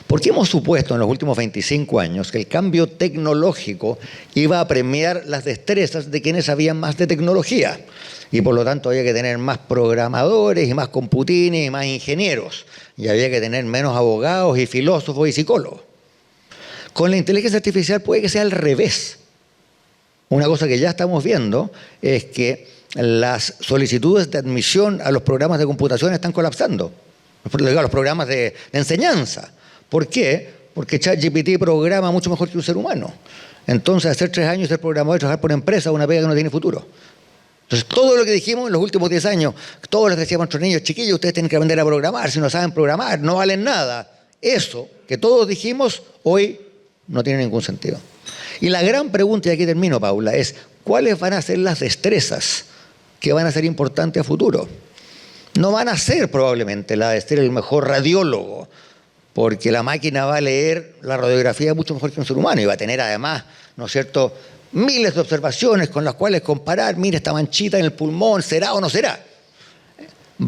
B: Porque hemos supuesto en los últimos 25 años que el cambio tecnológico iba a premiar las destrezas de quienes sabían más de tecnología. Y por lo tanto había que tener más programadores y más computines y más ingenieros. Y había que tener menos abogados y filósofos y psicólogos. Con la inteligencia artificial puede que sea al revés. Una cosa que ya estamos viendo es que las solicitudes de admisión a los programas de computación están colapsando. Los programas de enseñanza. ¿Por qué? Porque ChatGPT programa mucho mejor que un ser humano. Entonces, hacer 3 años y ser programador y trabajar por una empresa es una pega que no tiene futuro. Entonces, todo lo que dijimos en los últimos 10 años, todos les decíamos a nuestros niños, chiquillos, ustedes tienen que aprender a programar, si no saben programar, no valen nada. Eso que todos dijimos, hoy no tiene ningún sentido. Y la gran pregunta, y aquí termino, Paula, es ¿cuáles van a ser las destrezas que van a ser importantes a futuro? No van a ser probablemente la de ser el mejor radiólogo, porque la máquina va a leer la radiografía mucho mejor que un ser humano y va a tener además, ¿no es cierto?, miles de observaciones con las cuales comparar, mira esta manchita en el pulmón, ¿será o no será?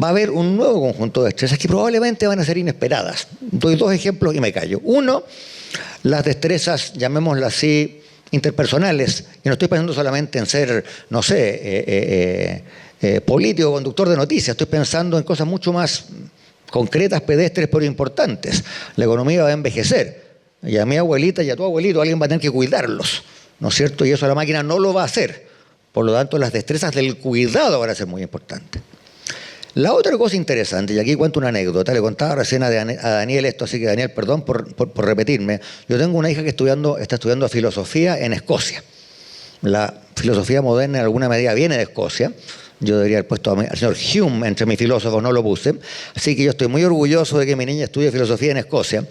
B: Va a haber un nuevo conjunto de destrezas que probablemente van a ser inesperadas. Doy 2 ejemplos y me callo. Uno, las destrezas, llamémoslas así, interpersonales, y no estoy pensando solamente en ser, no sé, político, conductor de noticias, estoy pensando en cosas mucho más concretas, pedestres, pero importantes. La economía va a envejecer, y a mi abuelita y a tu abuelito alguien va a tener que cuidarlos, ¿no es cierto? Y eso la máquina no lo va a hacer. Por lo tanto, las destrezas del cuidado van a ser muy importantes. La otra cosa interesante, y aquí cuento una anécdota, le contaba recién a Daniel esto, así que Daniel, perdón por repetirme. Yo tengo una hija que está estudiando filosofía en Escocia. La filosofía moderna en alguna medida viene de Escocia. Yo debería haber puesto al señor Hume entre mis filósofos, no lo puse. Así que yo estoy muy orgulloso de que mi niña estudie filosofía en Escocia.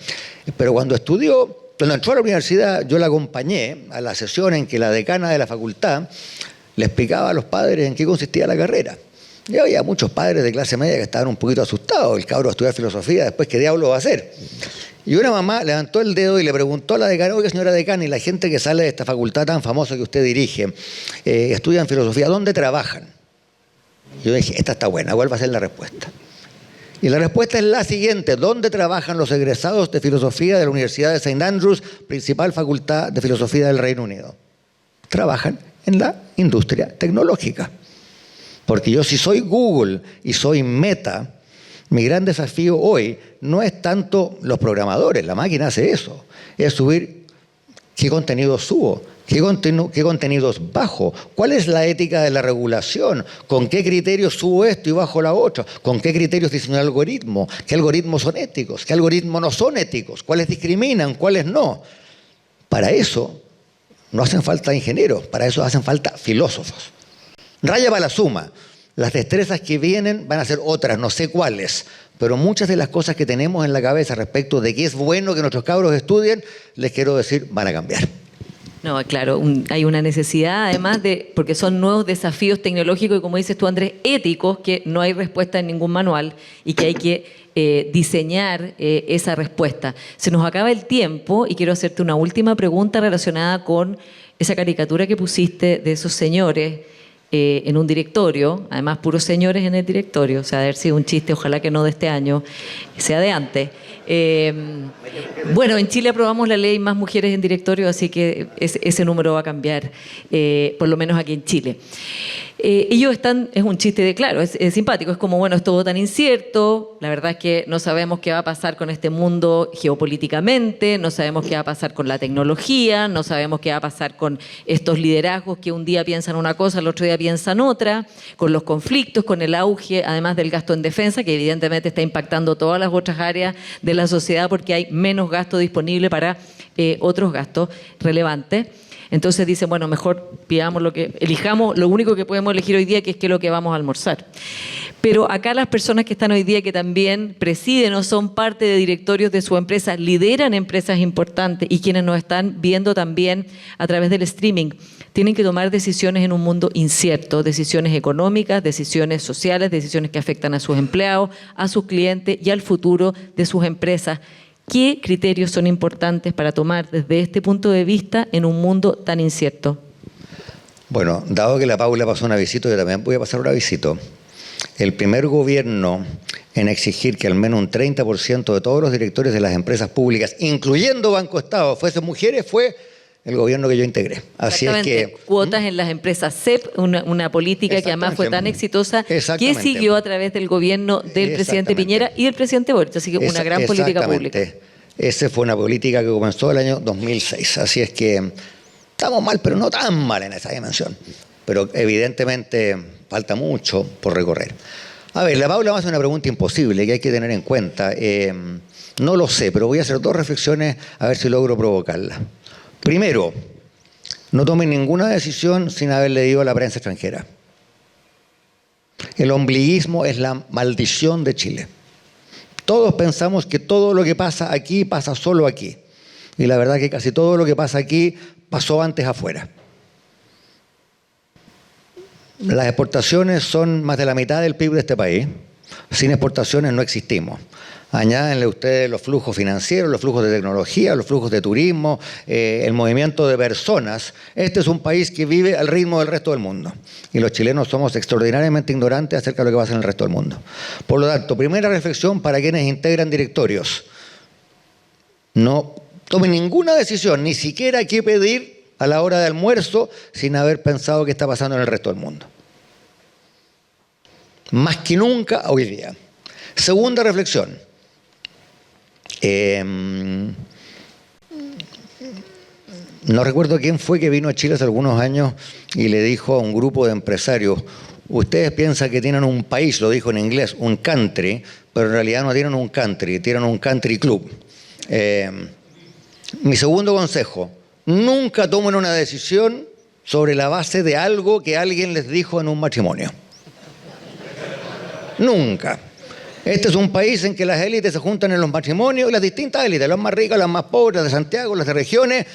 B: Pero cuando entró a la universidad, yo la acompañé a la sesión en que la decana de la facultad le explicaba a los padres en qué consistía la carrera. Y había muchos padres de clase media que estaban un poquito asustados. El cabro va a estudiar filosofía, después ¿qué diablo va a hacer? Y una mamá levantó el dedo y le preguntó a la decana: oiga, señora decana, y la gente que sale de esta facultad tan famosa que usted dirige, estudian filosofía, ¿dónde trabajan? Yo dije, esta está buena, ¿cuál va a ser la respuesta? Y la respuesta es la siguiente: ¿dónde trabajan los egresados de filosofía de la Universidad de St. Andrews, principal facultad de filosofía del Reino Unido? Trabajan en la industria tecnológica. Porque yo, si soy Google y soy Meta, mi gran desafío hoy no es tanto los programadores, la máquina hace eso, es subir qué contenidos subo, qué contenidos bajo, cuál es la ética de la regulación, con qué criterios subo esto y bajo la otra, con qué criterios diseño el algoritmo, qué algoritmos son éticos, qué algoritmos no son éticos, cuáles discriminan, cuáles no. Para eso no hacen falta ingenieros, para eso hacen falta filósofos. Raya para la suma. Las destrezas que vienen van a ser otras, no sé cuáles, pero muchas de las cosas que tenemos en la cabeza respecto de qué es bueno que nuestros cabros estudien, les quiero decir, van a cambiar.
A: No, claro, hay una necesidad además porque son nuevos desafíos tecnológicos y, como dices tú, Andrés, éticos, que no hay respuesta en ningún manual y que hay que diseñar esa respuesta. Se nos acaba el tiempo y quiero hacerte una última pregunta relacionada con esa caricatura que pusiste de esos señores en un directorio, además puros señores en el directorio, o sea, debe haber sido un chiste, ojalá que no de este año, sea de antes. Bueno, en Chile aprobamos la ley más mujeres en directorio, así que ese número va a cambiar, por lo menos aquí en Chile. Ellos es un chiste claro, es simpático, es como, bueno, es todo tan incierto, la verdad es que no sabemos qué va a pasar con este mundo geopolíticamente, no sabemos qué va a pasar con la tecnología, no sabemos qué va a pasar con estos liderazgos que un día piensan una cosa, el otro día piensan otra, con los conflictos, con el auge, además del gasto en defensa, que evidentemente está impactando todas las otras áreas de la sociedad porque hay menos gasto disponible para otros gastos relevantes. Entonces dicen, bueno, mejor elijamos lo único que podemos elegir hoy día, que es qué es lo que vamos a almorzar. Pero acá las personas que están hoy día, que también presiden o son parte de directorios de su empresa, lideran empresas importantes y quienes nos están viendo también a través del streaming, tienen que tomar decisiones en un mundo incierto, decisiones económicas, decisiones sociales, decisiones que afectan a sus empleados, a sus clientes y al futuro de sus empresas. ¿Qué criterios son importantes para tomar desde este punto de vista en un mundo tan incierto?
B: Bueno, dado que la Paula pasó una visita, yo también voy a pasar una visita. El primer gobierno en exigir que al menos un 30% de todos los directores de las empresas públicas, incluyendo Banco Estado, fuesen mujeres, fue el gobierno que yo integré. Así es que
A: cuotas en las empresas CEP, una política que además fue tan exitosa, que siguió a través del gobierno del presidente Piñera y del presidente Boric. Así que una gran política pública.
B: Esa fue una política que comenzó el año 2006. Así es que estamos mal, pero no tan mal en esa dimensión. Pero evidentemente falta mucho por recorrer. A ver, la Paula me hace una pregunta imposible que hay que tener en cuenta. No lo sé, pero voy a hacer dos reflexiones a ver si logro provocarla. Primero, no tomen ninguna decisión sin haber leído a la prensa extranjera. El ombliguismo es la maldición de Chile. Todos pensamos que todo lo que pasa aquí pasa solo aquí. Y la verdad es que casi todo lo que pasa aquí pasó antes afuera. Las exportaciones son más de la mitad del PIB de este país. Sin exportaciones no existimos. Añádenle ustedes los flujos financieros, los flujos de tecnología, los flujos de turismo, el movimiento de personas. Este es un país que vive al ritmo del resto del mundo. Y los chilenos somos extraordinariamente ignorantes acerca de lo que pasa en el resto del mundo. Por lo tanto, primera reflexión para quienes integran directorios. No tomen ninguna decisión, ni siquiera qué pedir a la hora de almuerzo, sin haber pensado qué está pasando en el resto del mundo. Más que nunca hoy día. Segunda reflexión. No recuerdo quién fue que vino a Chile hace algunos años y le dijo a un grupo de empresarios: ustedes piensan que tienen un país, lo dijo en inglés, un country, pero en realidad no tienen un country, tienen un country club. Mi segundo consejo, nunca tomen una decisión sobre la base de algo que alguien les dijo en un matrimonio. Nunca. Este es un país en que las élites se juntan en los matrimonios, las distintas élites, las más ricas, las más pobres, las de Santiago, las de regiones,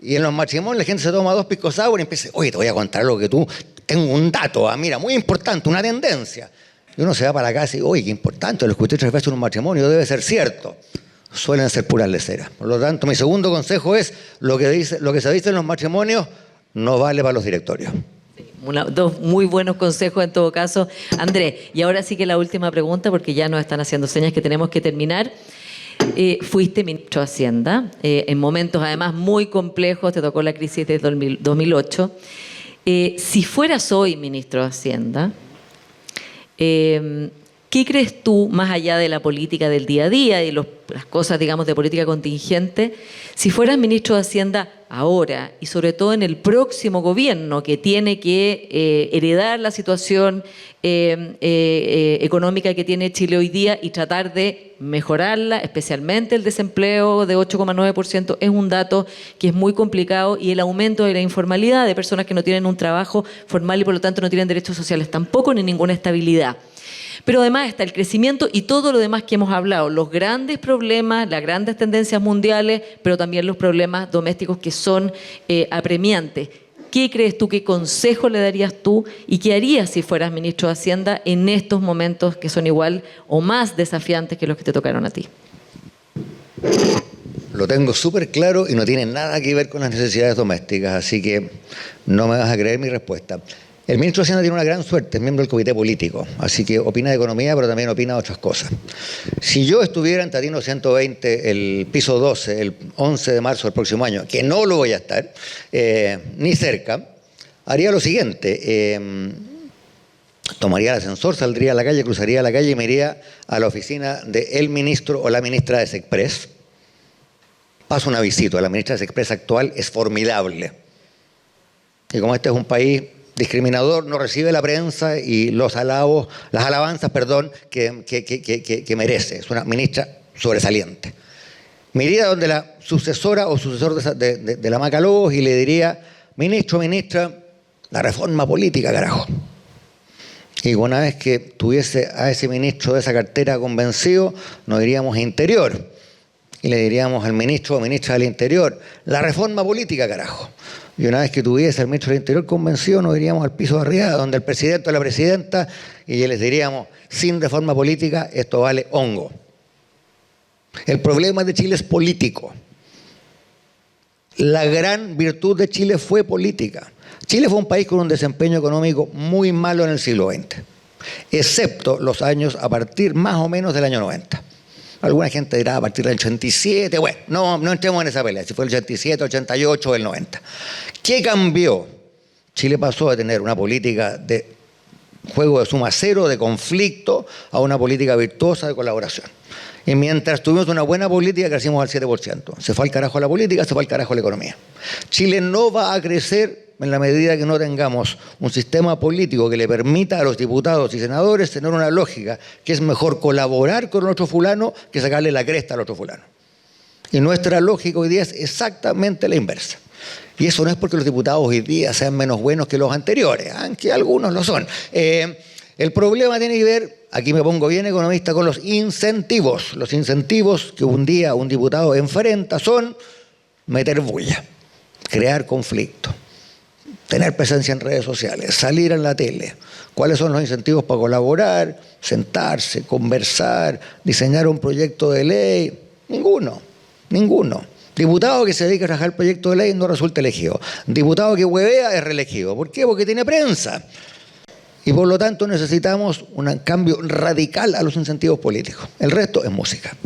B: y en los matrimonios la gente se toma 2 pisco sour y empieza, oye, te voy a contar algo que tú, tengo un dato, mira, muy importante, una tendencia. Y uno se va para la casa y, oye, qué importante, lo escuché 3 veces en un matrimonio, debe ser cierto. Suelen ser puras leceras. Por lo tanto, mi segundo consejo es, lo que se dice en los matrimonios no vale para los directorios.
A: Dos muy buenos consejos en todo caso, Andrés. Y ahora sí que la última pregunta, porque ya nos están haciendo señas que tenemos que terminar. Fuiste ministro de Hacienda, en momentos además muy complejos, te tocó la crisis de 2008. Si fueras hoy ministro de Hacienda, ¿qué crees tú, más allá de la política del día a día y las cosas, digamos, de política contingente, si fueras ministro de Hacienda ahora y sobre todo en el próximo gobierno que tiene que heredar la situación económica que tiene Chile hoy día y tratar de mejorarla, especialmente el desempleo de 8,9%, es un dato que es muy complicado, y el aumento de la informalidad de personas que no tienen un trabajo formal y por lo tanto no tienen derechos sociales tampoco ni ninguna estabilidad? Pero además está el crecimiento y todo lo demás que hemos hablado, los grandes problemas, las grandes tendencias mundiales, pero también los problemas domésticos que son apremiantes. ¿Qué crees tú, qué consejo le darías tú y qué harías si fueras ministro de Hacienda en estos momentos que son igual o más desafiantes que los que te tocaron a ti?
B: Lo tengo súper claro y no tiene nada que ver con las necesidades domésticas, así que no me vas a creer mi respuesta. El ministro de Hacienda tiene una gran suerte, es miembro del comité político, así que opina de economía, pero también opina de otras cosas. Si yo estuviera en Tatino 120, el piso 12, el 11 de marzo del próximo año, que no lo voy a estar, ni cerca, haría lo siguiente. Tomaría el ascensor, saldría a la calle, cruzaría la calle y me iría a la oficina del ministro o la ministra de Sexpress. Paso una visita. La ministra de Sexpress actual es formidable. Y como este es un país discriminador, no recibe la prensa y las alabanzas, que merece. Es una ministra sobresaliente. Me iría donde la sucesora o sucesor de la Maca Lobos y le diría, ministra, la reforma política, carajo. Y una vez que tuviese a ese ministro de esa cartera convencido, nos iríamos a Interior y le diríamos al ministro o ministra del Interior, la reforma política, carajo. Y una vez que tuviese al ministro del Interior convencido, nos iríamos al piso de arriba, donde el presidente o la presidenta, y les diríamos, sin reforma política, esto vale hongo. El problema de Chile es político. La gran virtud de Chile fue política. Chile fue un país con un desempeño económico muy malo en el siglo XX, excepto los años a partir más o menos del año 90. Alguna gente dirá a partir del 87, bueno, no entremos en esa pelea, si fue el 87, 88 o el 90. ¿Qué cambió? Chile pasó de tener una política de juego de suma cero, de conflicto, a una política virtuosa de colaboración. Y mientras tuvimos una buena política, crecimos al 7%. Se fue al carajo la política, se fue al carajo la economía. Chile no va a crecer en la medida que no tengamos un sistema político que le permita a los diputados y senadores tener una lógica que es mejor colaborar con el otro fulano que sacarle la cresta al otro fulano. Y nuestra lógica hoy día es exactamente la inversa. Y eso no es porque los diputados hoy día sean menos buenos que los anteriores, aunque algunos lo son. El problema tiene que ver, aquí me pongo bien economista, con los incentivos. Los incentivos que un día un diputado enfrenta son meter bulla, crear conflicto, tener presencia en redes sociales, salir en la tele. ¿Cuáles son los incentivos para colaborar? Sentarse, conversar, diseñar un proyecto de ley. Ninguno. Diputado que se dedica a trabajar el proyecto de ley no resulta elegido. Diputado que huevea es reelegido. ¿Por qué? Porque tiene prensa. Y por lo tanto necesitamos un cambio radical a los incentivos políticos. El resto es música.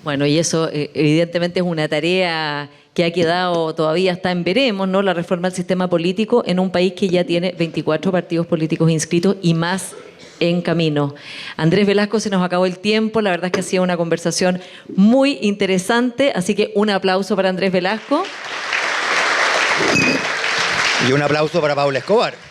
A: Bueno, y eso evidentemente es una tarea que ha quedado, todavía está en veremos, ¿no? La reforma del sistema político en un país que ya tiene 24 partidos políticos inscritos y más en camino. Andrés Velasco, se nos acabó el tiempo, la verdad es que ha sido una conversación muy interesante, así que un aplauso para Andrés Velasco.
B: Y un aplauso para Paula Escobar.